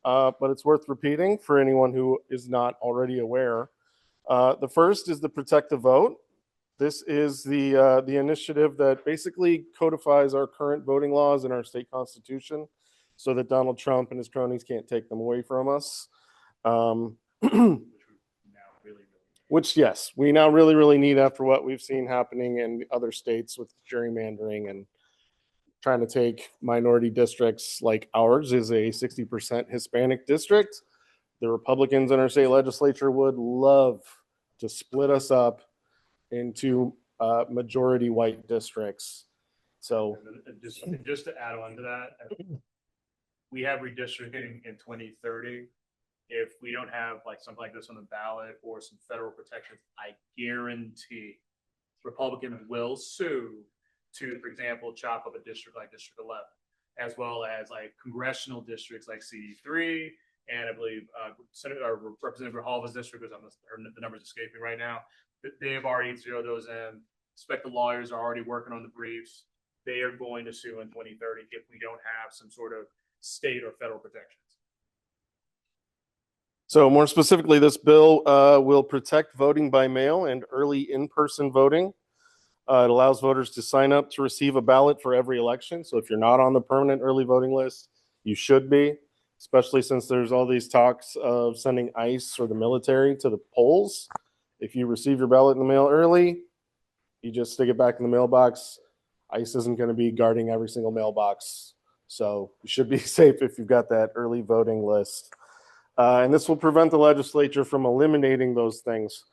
but it's worth repeating for anyone who is not already aware. The first is the Protect the Vote. This is the initiative that basically codifies our current voting laws in our state constitution so that Donald Trump and his cronies can't take them away from us. Which, yes, we now really need after what we've seen happening in other states with gerrymandering and trying to take minority districts. Like ours is a 60% Hispanic district. The Republicans in our state legislature would love to split us up into majority white districts. So just to add on to that, we have redistricting in 2030. If we don't have like something like this on the ballot or some federal protections, I guarantee Republicans will sue to, for example, chop up a district like District 11, as well as like congressional districts like CD3, and I believe Representative Hall's district, because the numbers escaping right now. They have already zeroed those in. Expect the lawyers are already working on the briefs. They are going to sue in 2030 if we don't have some sort of state or federal protections. So more specifically, this bill will protect voting by mail and early in-person voting. It allows voters to sign up to receive a ballot for every election. So if you're not on the permanent early voting list, you should be, especially since there's all these talks of sending ICE or the military to the polls. If you receive your ballot in the mail early, you just stick it back in the mailbox. ICE isn't going to be guarding every single mailbox. So you should be safe if you've got that early voting list. And this will prevent the legislature from eliminating those things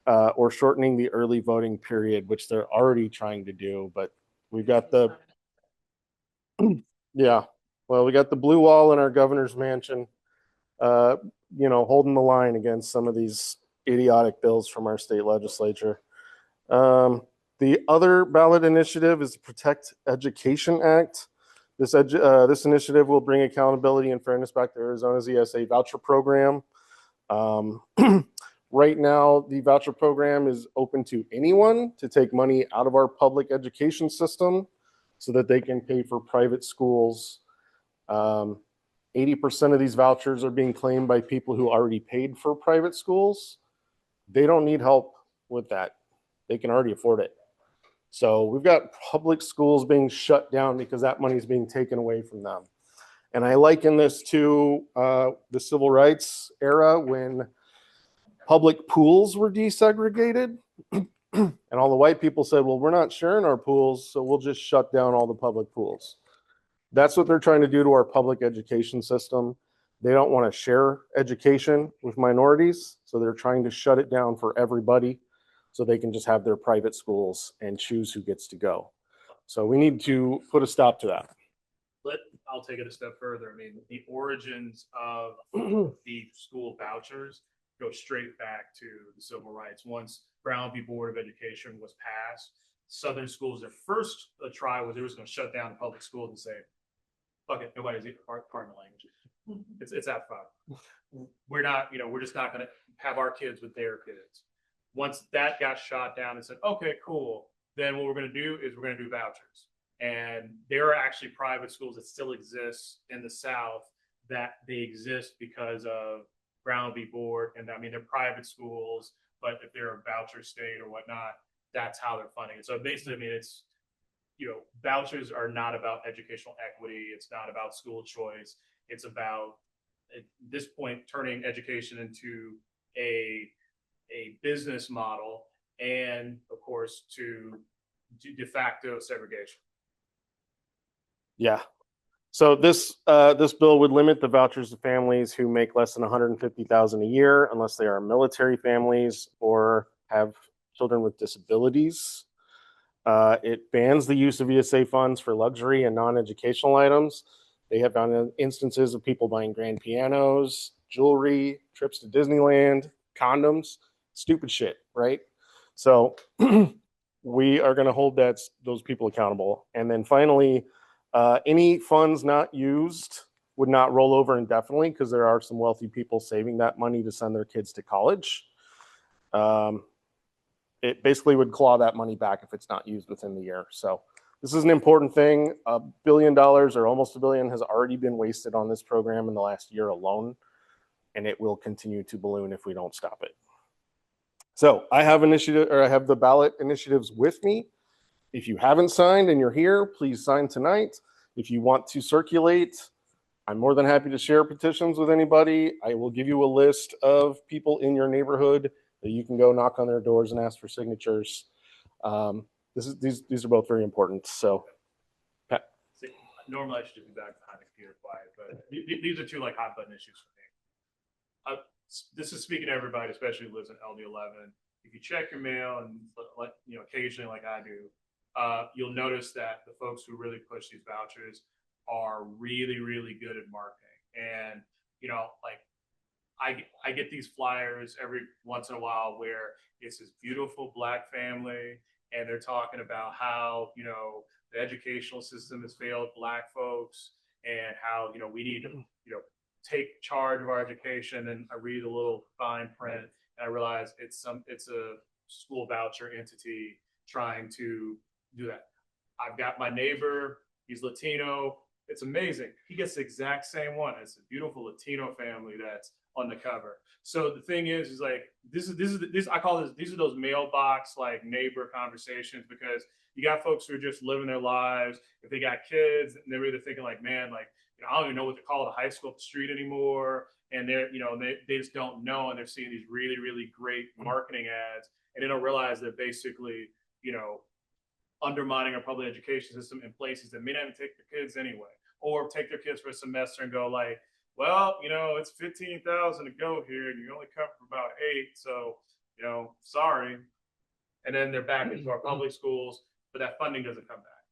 or shortening the early voting period, which they're already trying to do. But we've got the, yeah, Well, we got the blue wall in our governor's mansion, holding the line against some of these idiotic bills from our state legislature. The other ballot initiative is the Protect Education Act. This initiative will bring accountability and fairness back to Arizona's ESA voucher program. Right now, the voucher program is open to anyone to take money out of our public education system so that they can pay for private schools. 80% of these vouchers are being claimed by people who already paid for private schools. They don't need help with that. They can already afford it. So we've got public schools being shut down because that money is being taken away from them. And I liken this to the civil rights era when public pools were desegregated. And all the white people said, well, we're not sharing our pools, so we'll just shut down all the public pools. That's what they're trying to do to our public education system. They don't want to share education with minorities, so they're trying to shut it down for everybody so they can just have their private schools and choose who gets to go. So we need to put a stop to that. I'll take it a step further. I mean, the origins of the school vouchers go straight back to the civil rights. Once Brown v. Board of Education was passed, Southern schools, their first try was they were going to shut down the public schools and say, fuck it, nobody's pardon the language. It's that fun. We're not, we're just not going to have our kids with their kids. Once that got shot down and said, okay, cool, then what we're going to do is we're going to do vouchers. And there are actually private schools that still exist in the South that they exist because of Brown v. Board. And I mean, they're private schools, but if they're a voucher state or whatnot, that's how they're funding it. So basically, I mean, it's, vouchers are not about educational equity. It's not about school choice. It's about, at this point, turning education into a business model and, of course, to de facto segregation. Yeah. So this bill would limit the vouchers to families who make less than $150,000 a year, unless they are military families or have children with disabilities. It bans the use of ESA funds for luxury and non-educational items. They have found instances of people buying grand pianos, jewelry, trips to Disneyland, condoms, stupid shit, right? So we are going to hold those people accountable. And then finally, any funds not used would not roll over indefinitely because there are some wealthy people saving that money to send their kids to college. It basically would claw that money back if it's not used within the year. So this is an important thing. $1 billion or almost $1 billion has already been wasted on this program in the last year alone, and it will continue to balloon if we don't stop it. So I have the ballot initiatives with me. If you haven't signed and you're here, please sign tonight. If you want to circulate, I'm more than happy to share petitions with anybody. I will give you a list of people in your neighborhood that you can go knock on their doors and ask for signatures. These are both very important. So, Pat. See, normally I should be back behind the computer quiet, but these are two hot button issues for me. This is speaking to everybody, especially who lives in LD11. If you check your mail and occasionally like I do, you'll notice that the folks who really push these vouchers are really, really good at marketing. And, I get these flyers every once in a while where it's this beautiful Black family and they're talking about how, the educational system has failed Black folks and how, we need to, take charge of our education. And I read a little fine print and I realize it's a school voucher entity trying to do that. I've got my neighbor, he's Latino. It's amazing. He gets the exact same one. It's a beautiful Latino family that's on the cover. So the thing is I call this, these are those mailbox neighbor conversations, because you got folks who are just living their lives. If they got kids, and they're either thinking man, I don't even know what to call the high school up the street anymore. And they're, they just don't know. And they're seeing these really, really great marketing ads. And they don't realize that basically, undermining our public education system in places that may not even take their kids anyway, or take their kids for a semester and go well, it's 15,000 to go here and you only cover for about 8. So, sorry. And then they're back into our public schools, but that funding doesn't come back.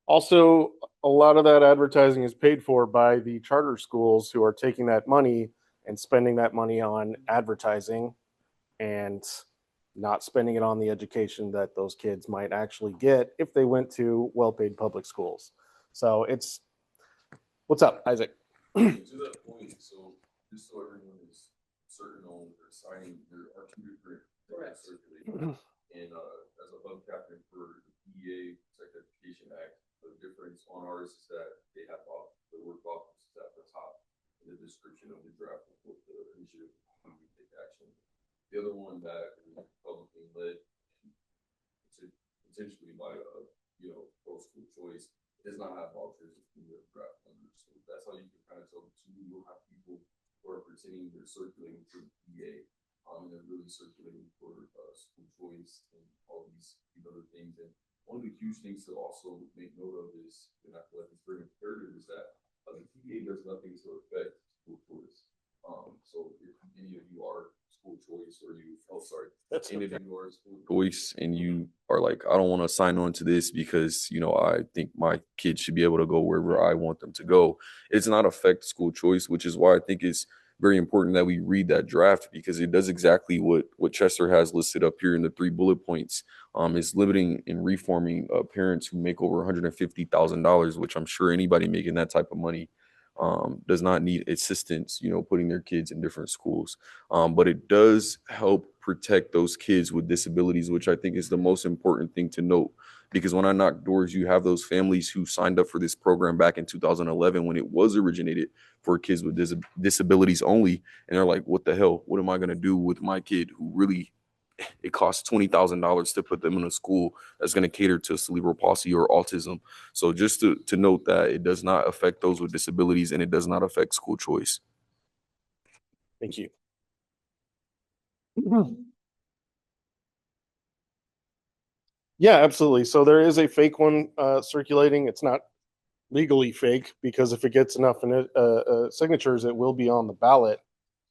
Also, a lot of that advertising is paid for by the charter schools who are taking that money and spending that money on advertising and not spending it on the education that those kids might actually get if they went to well-paid public schools. So it's, what's up, Isaac? To that point, so just so everyone is certain on their signing, there are two different Correct. circulating. And as a hub captain for the PEA, Sex Education Act, the difference on ours is that they have the word office is at the top in the description of the draft report, the initiative to take action. The other one that was publicly led, potentially by pro school choice, does not have vouchers in the draft numbers. So that's how you can kind of tell the two. You'll have people who are pretending they're circulating for the PA, and they're really circulating for school choice and all these other things. And one of the huge things to also make note of is, and I feel like it's very imperative, is that the PA does nothing to affect school choice. So if any of you are school choice or you, any of you are school choice and you are like, I don't want to sign on to this because, I think my kids should be able to go wherever I want them to go. It's not affect school choice, which is why I think it's very important that we read that draft, because it does exactly what Chester has listed up here in the 3 bullet points. Is limiting and reforming parents who make over $150,000, which I'm sure anybody making that type of money does not need assistance, putting their kids in different schools. But it does help protect those kids with disabilities, which I think is the most important thing to note. Because when I knock doors, you have those families who signed up for this program back in 2011 when it was originated for kids with disabilities only. And they're like, what the hell? What am I going to do with my kid who really, it costs $20,000 to put them in a school that's going to cater to cerebral palsy or autism. So just to note that it does not affect those with disabilities and it does not affect school choice. Thank you. Yeah, absolutely. So there is a fake one circulating. It's not legally fake because if it gets enough signatures, it will be on the ballot.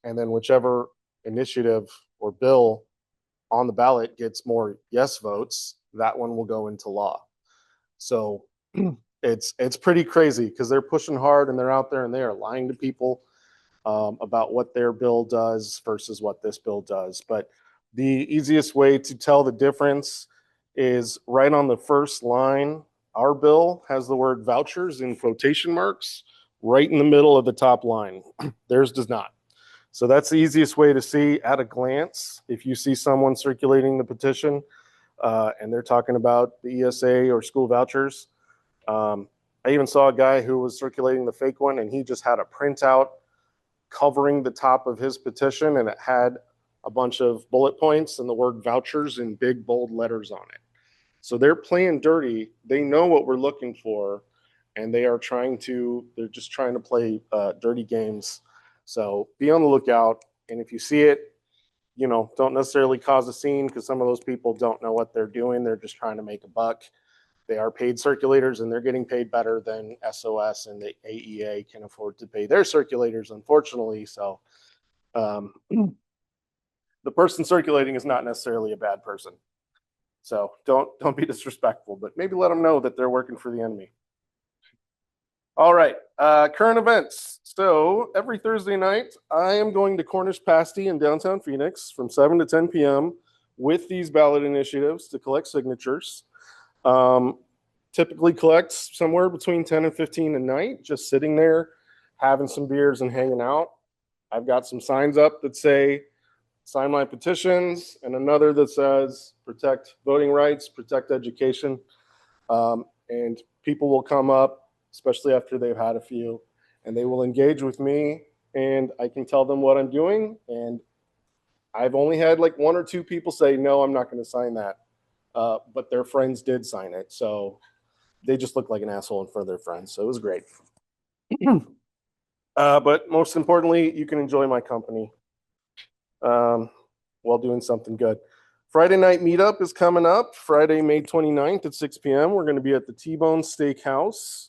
And then whichever initiative or bill on the ballot gets more yes votes, that one will go into law. So it's pretty crazy because they're pushing hard and they're out there and they are lying to people about what their bill does versus what this bill does. But the easiest way to tell the difference is right on the first line. Our bill has the word vouchers in quotation marks right in the middle of the top line. Theirs does not. So that's the easiest way to see at a glance. If you see someone circulating the petition and they're talking about the ESA or school vouchers, I even saw a guy who was circulating the fake one and he just had a printout covering the top of his petition and it had a bunch of bullet points and the word vouchers in big bold letters on it. So they're playing dirty. They know what we're looking for and they're just trying to play dirty games. So be on the lookout. And if you see it, don't necessarily cause a scene because some of those people don't know what they're doing. They're just trying to make a buck. They are paid circulators and they're getting paid better than SOS and the AEA can afford to pay their circulators, unfortunately. So the person circulating is not necessarily a bad person. So don't be disrespectful, but maybe let them know that they're working for the enemy. All right, current events. So every Thursday night, I am going to Cornish Pasty in downtown Phoenix from 7 to 10 p.m. with these ballot initiatives to collect signatures. Typically collects somewhere between 10 and 15 a night, just sitting there, having some beers and hanging out. I've got some signs up that say, sign my petitions, and another that says, protect voting rights, protect education. And people will come up, especially after they've had a few, and they will engage with me, and I can tell them what I'm doing. And I've only had like 1 or 2 people say, no, I'm not going to sign that. But their friends did sign it. So they just looked like an asshole in front of their friends. So it was great. But most importantly, you can enjoy my company while doing something good. Friday night meetup is coming up. Friday, May 29th at 6 p.m. We're going to be at the T-Bone Steakhouse.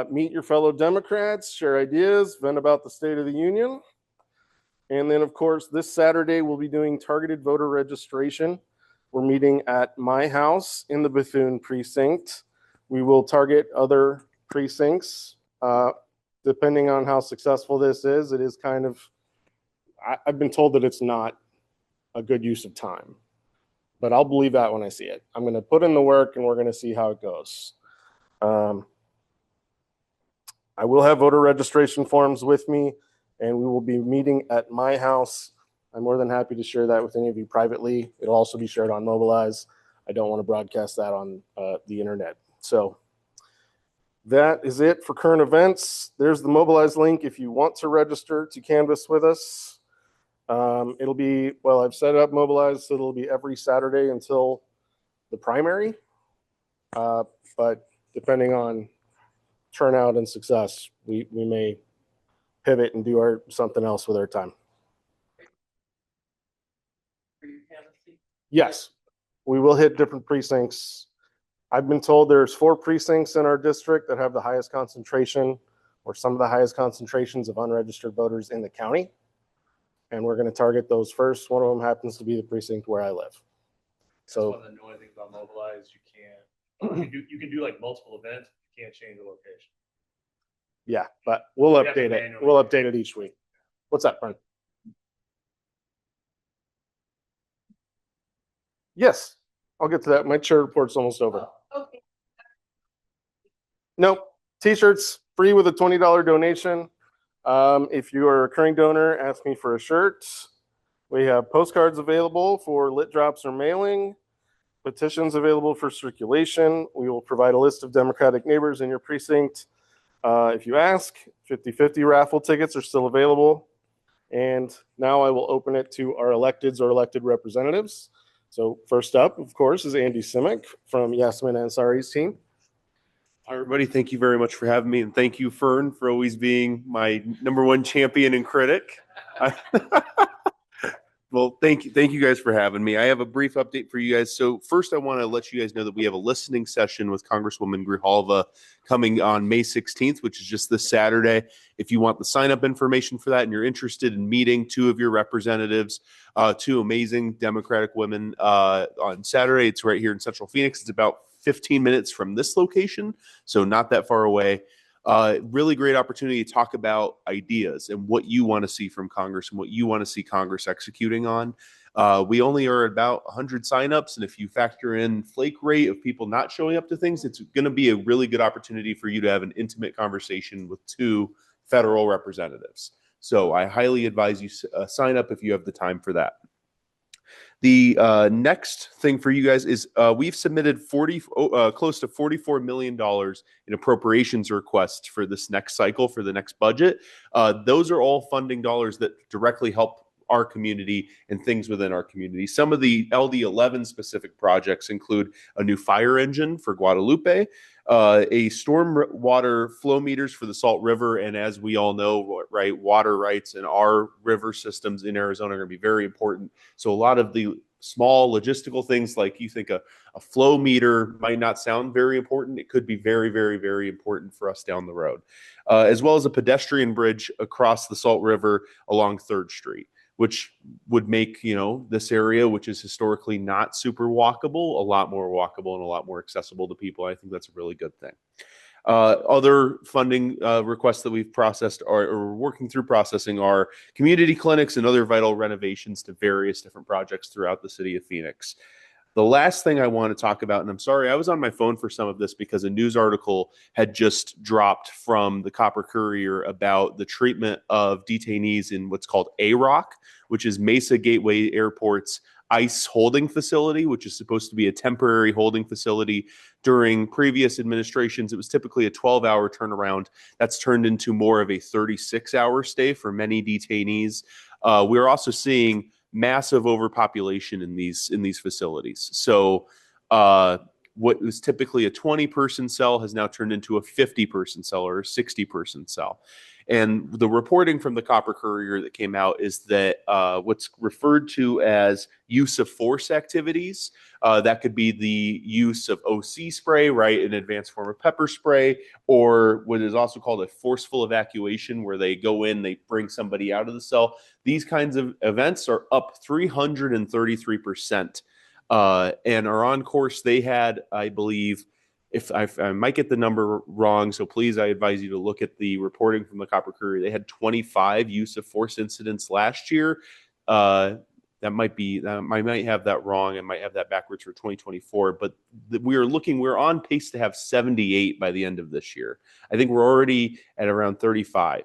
Meet your fellow Democrats, share ideas, vent about the State of the Union. And then, of course, this Saturday, we'll be doing targeted voter registration. We're meeting at my house in the Bethune precinct We will target other precincts. Depending on how successful this is, it is kind of, I've been told that it's not a good use of time, but I'll believe that when I see it. I'm going to put in the work and we're going to see how it goes. I will have voter registration forms with me, and we will be meeting at my house. I'm more than happy to share that with any of you privately. It'll also be shared on Mobilize. I don't want to broadcast that on the internet. So that is it for current events. There's the Mobilize link if you want to register to canvass with us. It'll be, well, I've set up Mobilize, so it'll be every Saturday until the primary. But depending on turnout and success, we may pivot and do something else with our time. Yes, we will hit different precincts. I've been told there's 4 precincts in our district that have the highest concentration or some of the highest concentrations of unregistered voters in the county. And we're going to target those first. One of them happens to be the precinct where I live. So one of the annoying things about Mobilize, you can do like multiple events, you can't change the location. yeah, but we'll We have to update it. manually- We'll update it each week. What's that, Brent? Yes, I'll get to that. My chair report's almost over. Okay. Nope. T-shirts free with a $20 donation. If you are a recurring donor, ask me for a shirt. We have postcards available for lit drops or mailing. Petitions available for circulation. We will provide a list of Democratic neighbors in your precinct. If you ask, 50/50 raffle tickets are still available. And now I will open it to our electeds or elected representatives. So first up, of course, is Andy Simic from Yasmin Ansari's team. Hi, everybody. Thank you very much for having me. And thank you, Fern, for always being my #1 champion and critic. Well, thank you guys for having me. I have a brief update for you guys. So first, I want to let you guys know that we have a listening session with Congresswoman Grijalva coming on May 16th, which is just this Saturday. If you want the sign-up information for that and you're interested in meeting 2 of your representatives, 2 amazing Democratic women on Saturday, it's right here in Central Phoenix. It's about 15 minutes from this location, so not that far away. Really great opportunity to talk about ideas and what you want to see from Congress and what you want to see Congress executing on. We only are about 100 signups, and if you factor in flake rate of people not showing up to things, it's going to be a really good opportunity for you to have an intimate conversation with 2 federal representatives. So I highly advise you sign up if you have the time for that. The next thing for you guys is we've submitted close to $44 million in appropriations requests for this next cycle, for the next budget. Those are all funding dollars that directly help our community and things within our community. Some of the LD11 specific projects include a new fire engine for Guadalupe, a storm water flow meters for the Salt River. And as we all know, right, water rights in our river systems in Arizona are going to be very important. So a lot of the small logistical things, like you think a flow meter might not sound very important. It could be very, very, very important for us down the road, as well as a pedestrian bridge across the Salt River along 3rd Street, which would make, this area, which is historically not super walkable, a lot more walkable and a lot more accessible to people. I think that's a really good thing. Other funding requests that we've processed or working through processing are community clinics and other vital renovations to various different projects throughout the city of Phoenix. The last thing I want to talk about, and I'm sorry, I was on my phone for some of this because a news article had just dropped from the Copper Courier about the treatment of detainees in what's called AROC, which is Mesa Gateway Airport's ICE holding facility, which is supposed to be a temporary holding facility. During previous administrations, it was typically a 12-hour turnaround. That's turned into more of a 36-hour stay for many detainees. We're also seeing massive overpopulation in these facilities. So what was typically a 20-person cell has now turned into a 50-person cell or a 60-person cell. And the reporting from the Copper Courier that came out is that what's referred to as use of force activities, that could be the use of OC spray, right, an advanced form of pepper spray, or what is also called a forceful evacuation, where they go in, they bring somebody out of the cell. These kinds of events are up 333% and are on course. They had, I believe, if I might get the number wrong, so please, I advise you to look at the reporting from the Copper Courier. They had 25 use of force incidents last year. That might be, I might have that wrong. I might have that backwards for 2024, but we're on pace to have 78 by the end of this year. I think we're already at around 35.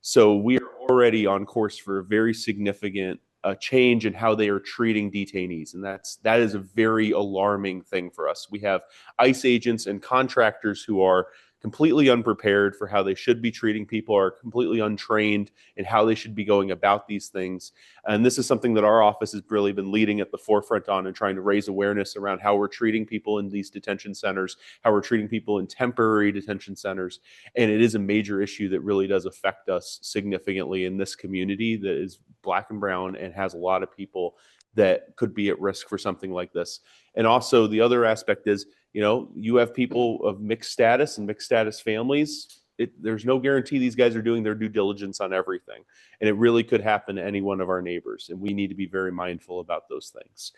So we are already on course for a very significant change in how they are treating detainees. And that is a very alarming thing for us. We have ICE agents and contractors who are completely unprepared for how they should be treating people, are completely untrained in how they should be going about these things. And this is something that our office has really been leading at the forefront on and trying to raise awareness around how we're treating people in these detention centers, how we're treating people in temporary detention centers. And it is a major issue that really does affect us significantly in this community that is Black and brown and has a lot of people that could be at risk for something like this. And also the other aspect is, you have people of mixed status and mixed status families. There's no guarantee these guys are doing their due diligence on everything. And it really could happen to any one of our neighbors. And we need to be very mindful about those things.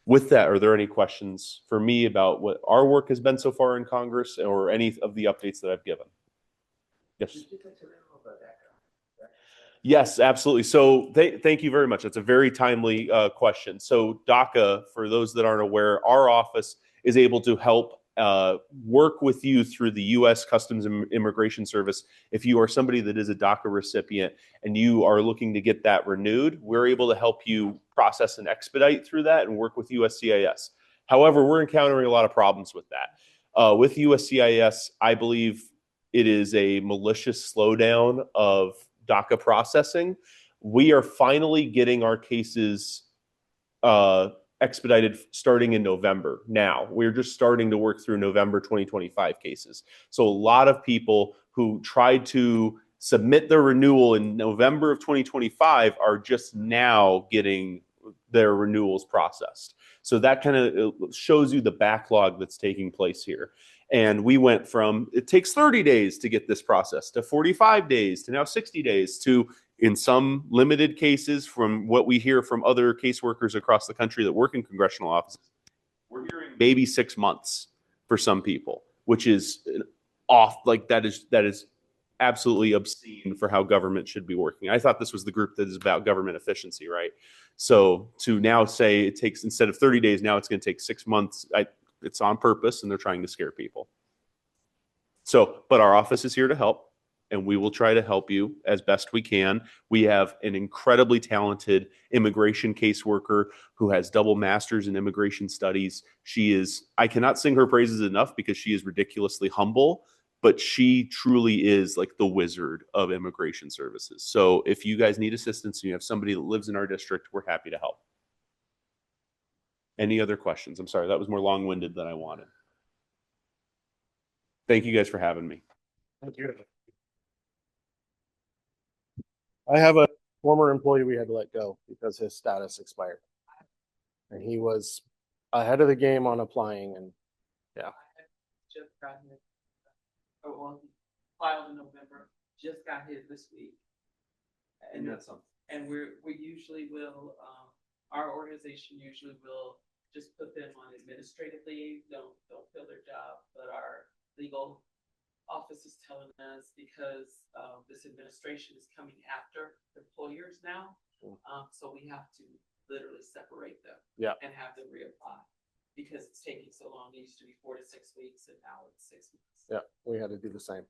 With that, are there any questions for me about what our work has been so far in Congress or any of the updates that I've given? Yes. Yes, absolutely. So thank you very much. That's a very timely question. So DACA, for those that aren't aware, our office is able to help work with you through the U.S. Customs and Immigration Service. If you are somebody that is a DACA recipient and you are looking to get that renewed, we're able to help you process and expedite through that and work with USCIS. However, we're encountering a lot of problems with that. With USCIS, I believe it is a malicious slowdown of DACA processing. We are finally getting our cases expedited starting in November. Now we're just starting to work through November 2025 cases. So a lot of people who tried to submit their renewal in November of 2025 are just now getting their renewals processed. So that kind of shows you the backlog that's taking place here. And we went from, it takes 30 days to get this process, to 45 days, to now 60 days, to, in some limited cases, from what we hear from other caseworkers across the country that work in congressional offices, we're hearing maybe 6 months for some people, which is that is absolutely obscene for how government should be working. I thought this was the group that is about government efficiency, right? So to now say it takes, instead of 30 days, now it's going to take 6 months, it's on purpose, and they're trying to scare people. So, but our office is here to help, and we will try to help you as best we can. We have an incredibly talented immigration caseworker who has double masters in immigration studies. I cannot sing her praises enough because she is ridiculously humble, but she truly is like the wizard of immigration services. So if you guys need assistance and you have somebody that lives in our district, we're happy to help. Any other questions? I'm sorry, that was more long-winded than I wanted. Thank you guys for having me. Thank you. I have a former employee we had to let go because his status expired. And he was ahead of the game on applying, and yeah. Just got his, filed in November, just got his this week. And that's something. And we usually will, our organization usually will just put them on administrative leave, don't fill their job, but our legal office is telling us because this administration is coming after employers now. So we have to literally separate them and have them reapply because it's taking so long. It used to be 4 to 6 weeks and now it's 6 months. Yeah, we had to do the same.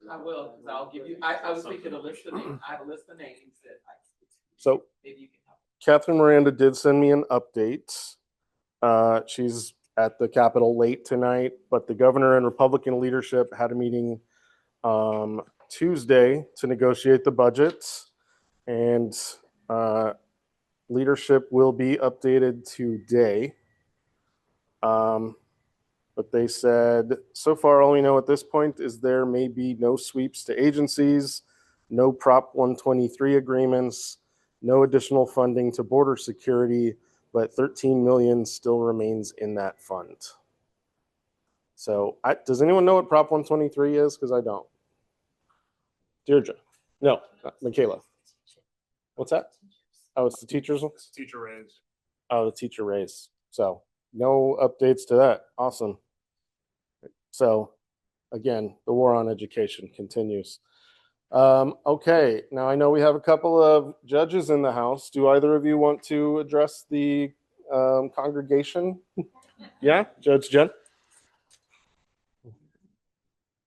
I will, because I'll give you, I was thinking a list of names. I have a list of names that So maybe you can help. Catherine Miranda did send me an update. She's at the Capitol late tonight, but the governor and Republican leadership had a meeting Tuesday to negotiate the budget, and leadership will be updated today. But they said, so far, all we know at this point is there may be no sweeps to agencies, no Prop 123 agreements, no additional funding to border security, but 13 million still remains in that fund. So does anyone know what Prop 123 is? Because I don't. Deirdre? No, Michaela. What's that? Oh, it's the teachers one? It's teacher raise. Oh, the teacher raise. So No updates to that. Awesome. So again, the war on education continues. Okay, now I know we have a couple of judges in the house. Do either of you want to address the congregation? Yeah, Judge Jen?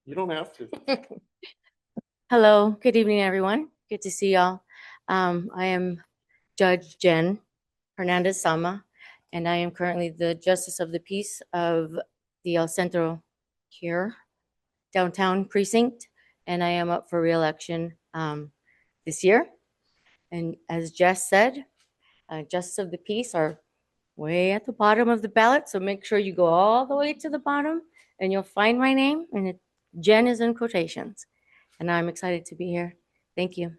You don't have to. Hello, good evening, everyone. Good to see y'all. I am Judge Jen Hernandez Sama, and I am currently the Justice of the Peace of the El Centro here, downtown precinct, and I am up for reelection this year. And as Jess said, Justice of the Peace are way at the bottom of the ballot, so make sure you go all the way to the bottom, and you'll find my name, and Jen is in quotations. And I'm excited to be here. Thank you.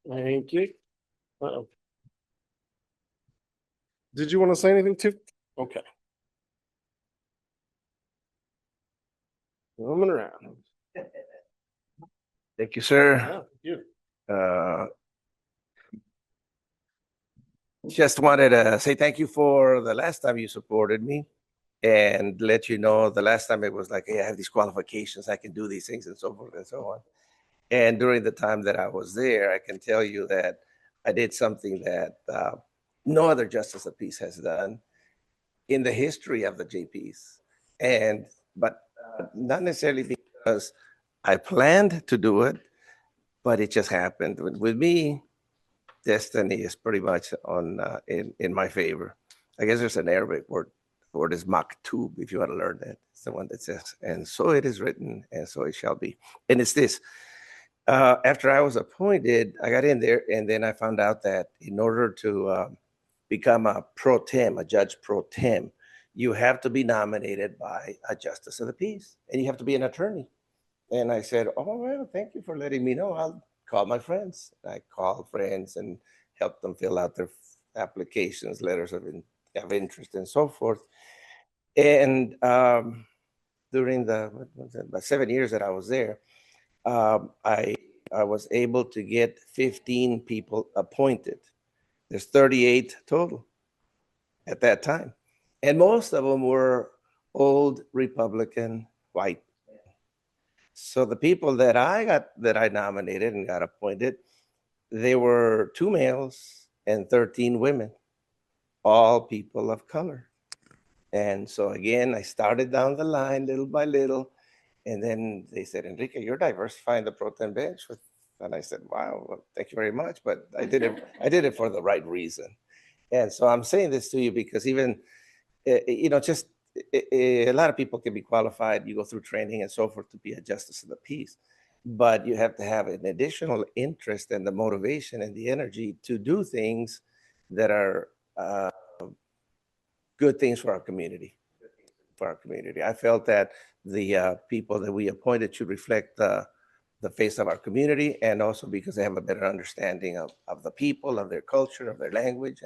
Thank you. Uh-oh. Did you want to say anything too? Okay. Coming around. Thank you, sir. Yeah, thank you. Just wanted to say thank you for the last time you supported me and let you know the last time it was like, hey, I have these qualifications, I can do these things and so forth and so on. And during the time that I was there, I can tell you that I did something that no other justice of peace has done in the history of the JPs. But not necessarily because I planned to do it, but it just happened. With me, destiny is pretty much on in my favor. I guess there's an Arabic word for this maktub, if you want to learn that. It's the one that says, and so it is written, and so it shall be. And it's this. After I was appointed, I got in there, and then I found out that in order to become a pro tem, a judge pro tem, you have to be nominated by a justice of the peace, and you have to be an attorney. And I said, oh, well, thank you for letting me know. I'll call my friends. I called friends and helped them fill out their applications, letters of interest, and so forth. And during the 7 years that I was there, I was able to get 15 people appointed. There's 38 total at that time. And most of them were old Republican white. So the people that I nominated and got appointed, they were 2 males and 13 women, all people of color. And so again, I started down the line little by little. And then they said, Enrique, you're diversifying the pro tem bench. And I said, wow, well, thank you very much. But I did it for the right reason. And so I'm saying this to you because even, just a lot of people can be qualified. You go through training and so forth to be a justice of the peace. But you have to have an additional interest and the motivation and the energy to do things that are good things for our community. I felt that the people that we appointed should reflect the face of our community, and also because they have a better understanding of the people, of their culture, of their language.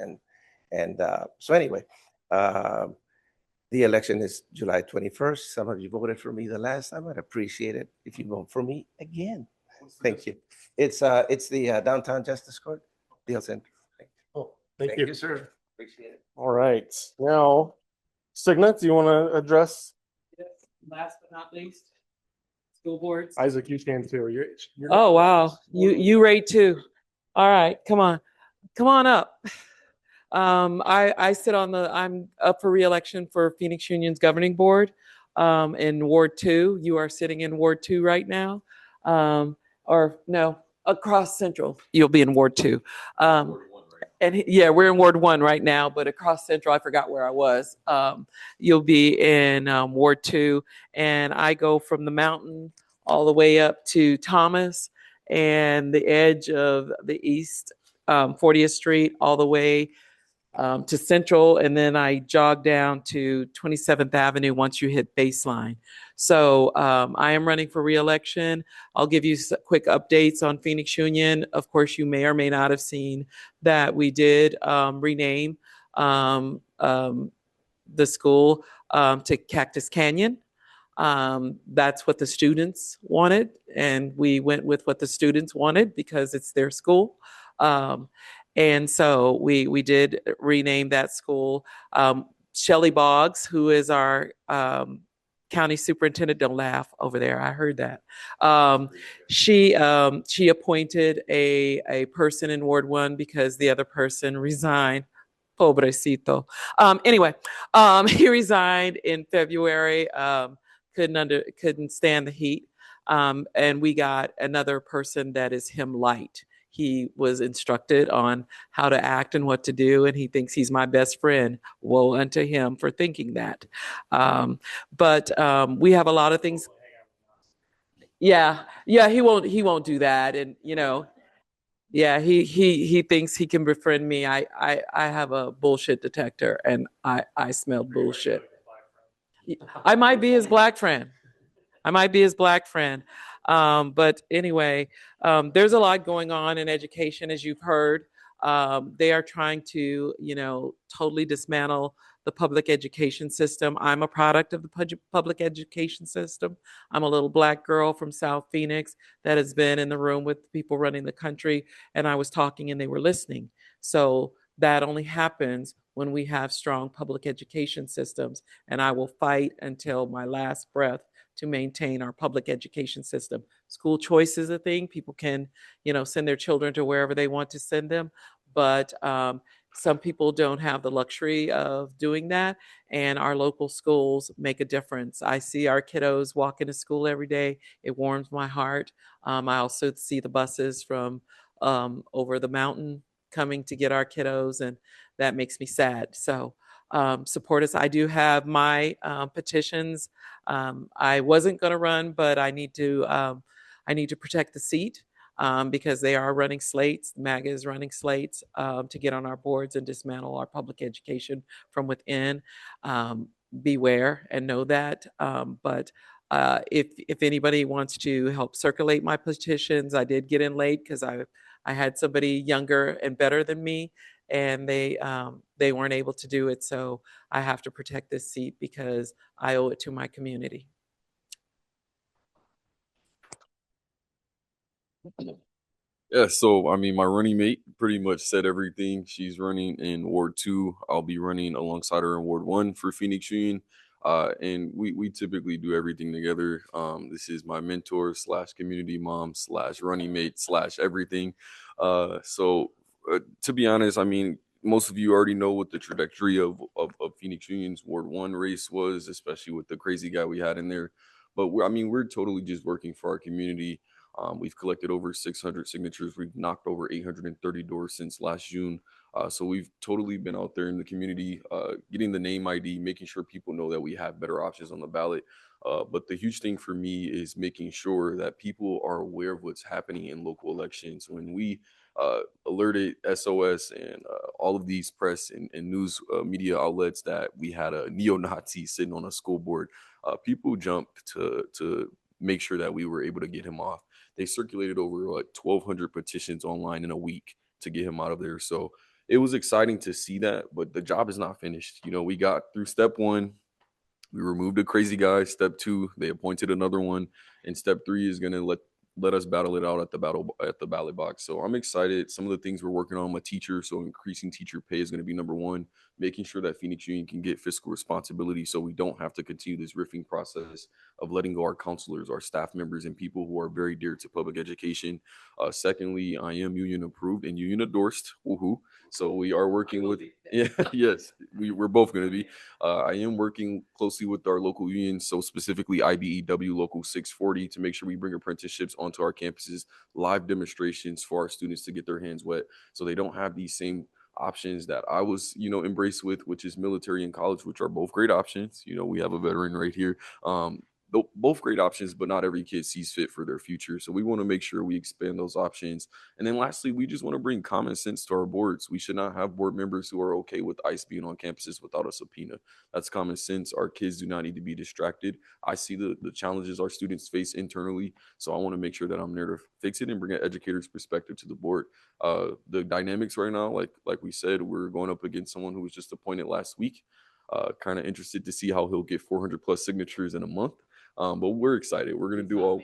And so anyway, the election is July 21st. Some of you voted for me the last time. I'd appreciate it if you vote for me again. Thank you. It's the Downtown Justice Court, the El Centro. Oh, thank you. Sir. Appreciate it. All right. Now, Signet, do you want to address? Yes, last but not least, school boards. Isaac, you can too. You're Oh, wow. You rate too. All right, come on up. I'm up for reelection for Phoenix Union's governing board in Ward 2. You are sitting in Ward 2 right now. Or no, across Central, you'll be in Ward 2. And yeah, we're in Ward 1 right now, but across Central, I forgot where I was. You'll be in Ward 2, and I go from the mountain all the way up to Thomas and the edge of the East 40th Street all the way to Central, and then I jog down to 27th Avenue once you hit Baseline. So I am running for reelection. I'll give you quick updates on Phoenix Union. Of course, you may or may not have seen that we did rename the school to Cactus Canyon. That's what the students wanted, and we went with what the students wanted because it's their school. And so we did rename that school. Shelley Boggs, who is our county superintendent, don't laugh over there. I heard that. She appointed a person in Ward 1 because the other person resigned. Pobrecito. Anyway, he resigned in February. Couldn't stand the heat. And we got another person that is him light. He was instructed on how to act and what to do, and he thinks he's my best friend. Woe unto him for thinking that. But we have a lot of things. Yeah, he won't do that, and yeah, he thinks he can befriend me. I have a bullshit detector, and I smell bullshit. I might be his black friend. But anyway, there's a lot going on in education, as you've heard. They are trying to, totally dismantle the public education system. I'm a product of the public education system. I'm a little black girl from South Phoenix that has been in the room with people running the country, and I was talking and they were listening. So that only happens when we have strong public education systems, and I will fight until my last breath to maintain our public education system. School choice is a thing. People can, send their children to wherever they want to send them, but some people don't have the luxury of doing that, and our local schools make a difference. I see our kiddos walk into school every day. It warms my heart. I also see the buses from over the mountain coming to get our kiddos, and that makes me sad. So support us. I do have my petitions. I wasn't going to run, but I need to protect the seat. Because they are running slates. MAGA is running slates to get on our boards and dismantle our public education from within. Beware and know that. But if anybody wants to help circulate my petitions, I did get in late because I had somebody younger and better than me, and they weren't able to do it. So I have to protect this seat because I owe it to my community. Yeah, so I mean, my running mate pretty much said everything. She's running in Ward 2. I'll be running alongside her in Ward 1 for Phoenix Union. And we typically do everything together. This is my mentor / community mom / running mate / everything. So to be honest, I mean, most of you already know what the trajectory of Phoenix Union's Ward 1 race was, especially with the crazy guy we had in there. But we're totally just working for our community. We've collected over 600 signatures. We've knocked over 830 doors since last June. So we've totally been out there in the community, getting the name ID, making sure people know that we have better options on the ballot. But the huge thing for me is making sure that people are aware of what's happening in local elections. When we alerted SOS and all of these press and news media outlets that we had a neo-Nazi sitting on a school board, people jumped to make sure that we were able to get him off. They circulated over 1,200 petitions online in a week to get him out of there. So it was exciting to see that, but the job is not finished. We got through step 1. We removed a crazy guy. Step 2, they appointed another one. And step 3 is going to let us battle it out at the ballot box. So I'm excited. Some of the things we're working on, I'm a teacher, so increasing teacher pay is going to be number 1. Making sure that Phoenix Union can get fiscal responsibility so we don't have to continue this riffing process of letting go our counselors, our staff members, and people who are very dear to public education. Secondly, I am union approved and union endorsed. Woohoo. So we are working with, yes, we're both going to be. I am working closely with our local unions, so specifically IBEW Local 640, to make sure we bring apprenticeships onto our campuses, live demonstrations for our students to get their hands wet so they don't have these same options that I was, embraced with, which is military and college, which are both great options. We have a veteran right here. Both great options, but not every kid sees fit for their future. So we want to make sure we expand those options. And then lastly, we just want to bring common sense to our boards. We should not have board members who are okay with ICE being on campuses without a subpoena. That's common sense. Our kids do not need to be distracted. I see the challenges our students face internally. So I want to make sure that I'm there to fix it and bring an educator's perspective to the board. The dynamics right now, like we said, we're going up against someone who was just appointed last week. Kind of interested to see how he'll get 400 plus signatures in a month. But we're excited. We're gonna do all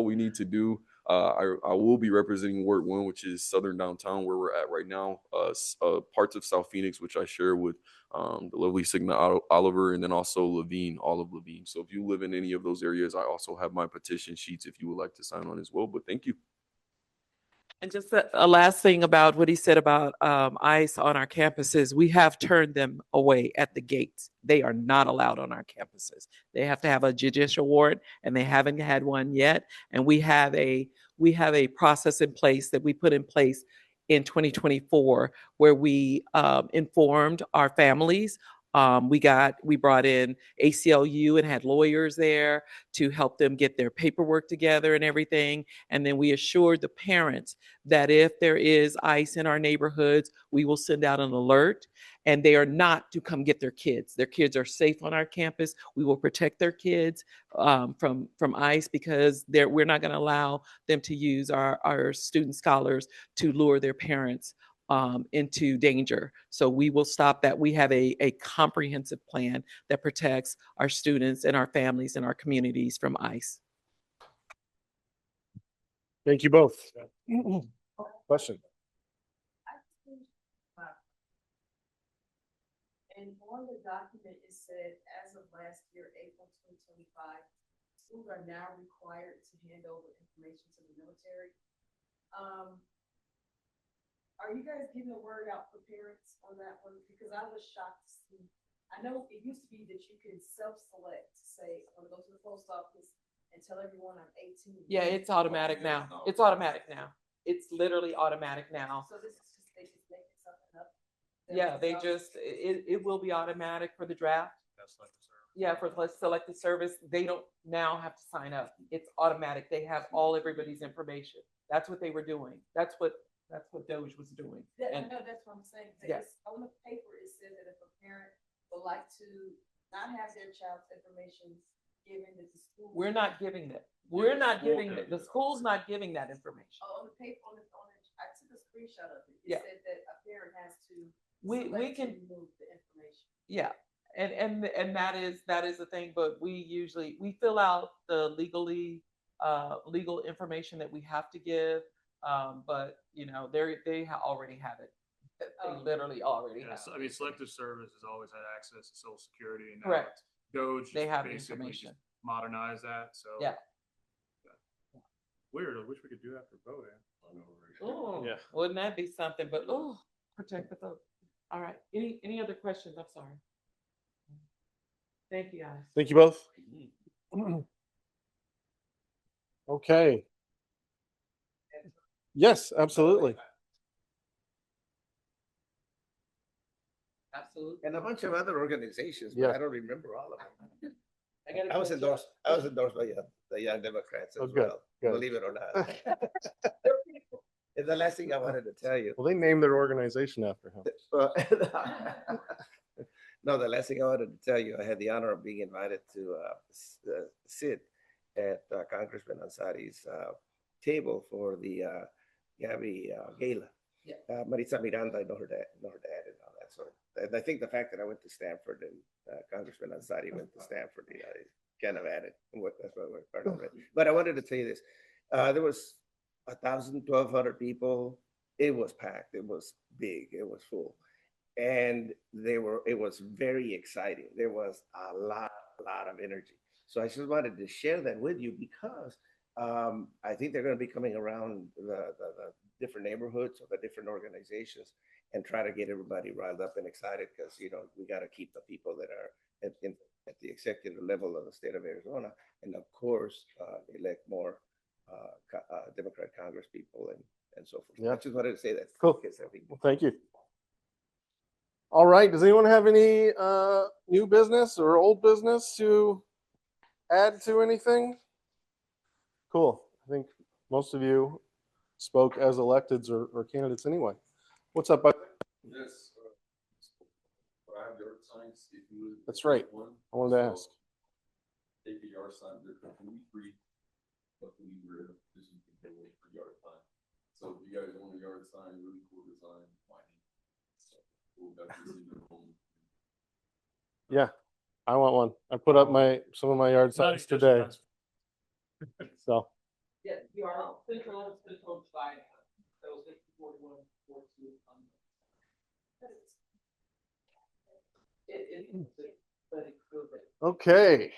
we need to do. I will be representing Ward 1, which is Southern Downtown, where we're at right now. Parts of South Phoenix, which I share with the lovely Signa Oliver, and then also Levine, Olive Levine. So if you live in any of those areas, I also have my petition sheets if you would like to sign on as well. But thank you. And just a last thing about what he said about ICE on our campuses, we have turned them away at the gates. They are not allowed on our campuses. They have to have a judicial warrant, and they haven't had one yet. And we have a process in place that we put in place in 2024 where we informed our families. We brought in ACLU and had lawyers there to help them get their paperwork together and everything. And then we assured the parents that if there is ICE in our neighborhoods, we will send out an alert, and they are not to come get their kids. Their kids are safe on our campus. We will protect their kids from ICE because we're not going to allow them to use our student scholars to lure their parents into danger. So we will stop that. We have a comprehensive plan that protects our students and our families and our communities from ICE. Thank you both. Question. And on the document, it said, as of last year, April 2025, schools are now required to hand over information to the military. Are you guys giving a word out for parents on that one? Because I was shocked to see. I know it used to be that you could self-select, say, I'm gonna go to the post office and tell everyone I'm 18. Yeah, it's automatic now. It's automatic now. It's literally automatic now. So this is just, they just making something up? Yeah, it will be automatic for the draft. Yeah, for the selected service, they don't now have to sign up. It's automatic. They have everybody's information. That's what they were doing. That's what Doge was doing. I know, that's what I'm saying. Yes. On the paper, it said that if a parent would like to not have their child's information given to the school. We're not giving that. We're not giving that. The school's not giving that information. On the paper, I took a screenshot of it. Yeah. It said that a parent has to. We can remove the information. Yeah. And that is the thing, but we fill out the legal information that we have to give. But they already have it. They literally already have I mean, selective service has always had access to Social Security, and now Correct. Doge They have basically information. just modernized that. So Yeah. Weird. I wish we could do that for voting. Oh, Yeah. wouldn't that be something? But protect the vote. All right. Any other questions? I'm sorry. Thank you, guys. Thank you both. Okay. Yes, absolutely. Absolutely. And a bunch of other organizations, but Yeah. I don't remember all of them. I gotta I was go endorsed by the Young Democrats Oh, as good, well, good. believe it or not. And the last thing I wanted to tell you. Well, they named their organization after him. No, the last thing I wanted to tell you, I had the honor of being invited to sit at Congressman Ansari's table for the Gabby Gala. Yeah. Maritza Miranda, I know her dad and all that sort. And I think the fact that I went to Stanford and Congressman Ansari went to Stanford, it kind of added. That's what we're part of it. But I wanted to tell you this. There was 1,000, 1,200 people. It was packed. It was big. It was full. And it was very exciting. There was a lot of energy. So I just wanted to share that with you because I think they're going to be coming around the different neighborhoods or the different organizations and try to get everybody riled up and excited because, we got to keep the people that are at the executive level of the state of Arizona. And of course, elect more Democrat Congress people and so forth. Yeah. I just wanted to say that. Cool. Well, thank you. All right. Does anyone have any new business or old business to add to anything? Cool. I think most of you spoke as electeds or candidates anyway. What's up, bud? Yes. I have yard signs. If you would That's right. take one. I wanted to So, ask. Take a yard sign. They're completely free. Luckily, we're in a position to go for yard sign. So if you guys want a yard sign, really cool design, why not? So we'll definitely see your home. Yeah, I want one. I put up some of my yard signs today. So Yeah, you are controlled by, those 41, 42. But it could be. Okay.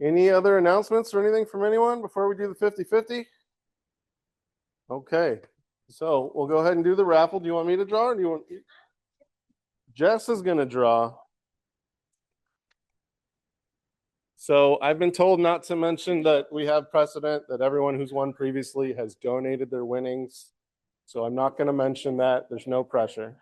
Any other announcements or anything from anyone before we do the 50-50? Okay, so we'll go ahead and do the raffle. Do you want me to draw or do you want? Jess is gonna draw. So I've been told not to mention that we have precedent that everyone who's won previously has donated their winnings. So I'm not gonna mention that. There's no pressure.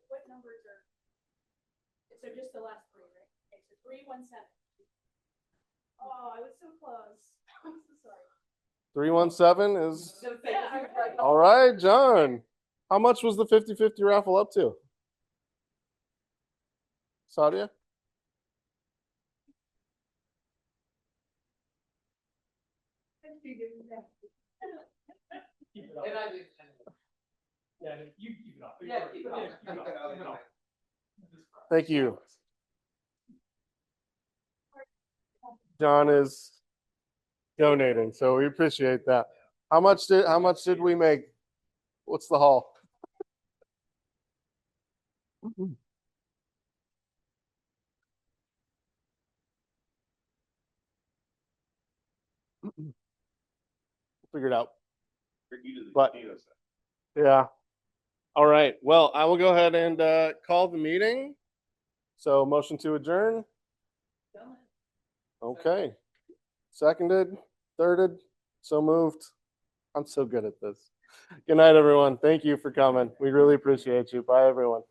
What numbers are? So just the last three, right? Okay, so 317. Oh, I was so close. I'm so sorry. 317 is, Yeah, I was like, all right, John. How much was the 50-50 raffle up to? Sadia? And I did. Yeah, you keep it up. Yeah, keep it up. Keep it up. Thank you. John is donating, so we appreciate that. How much did we make? What's the haul? Figure it out. But yeah. All right. Well, I will go ahead and call the meeting. So motion to adjourn. Okay. Seconded, thirded, so moved. I'm so good at this. Good night, everyone. Thank you for coming. We really appreciate you. Bye, everyone.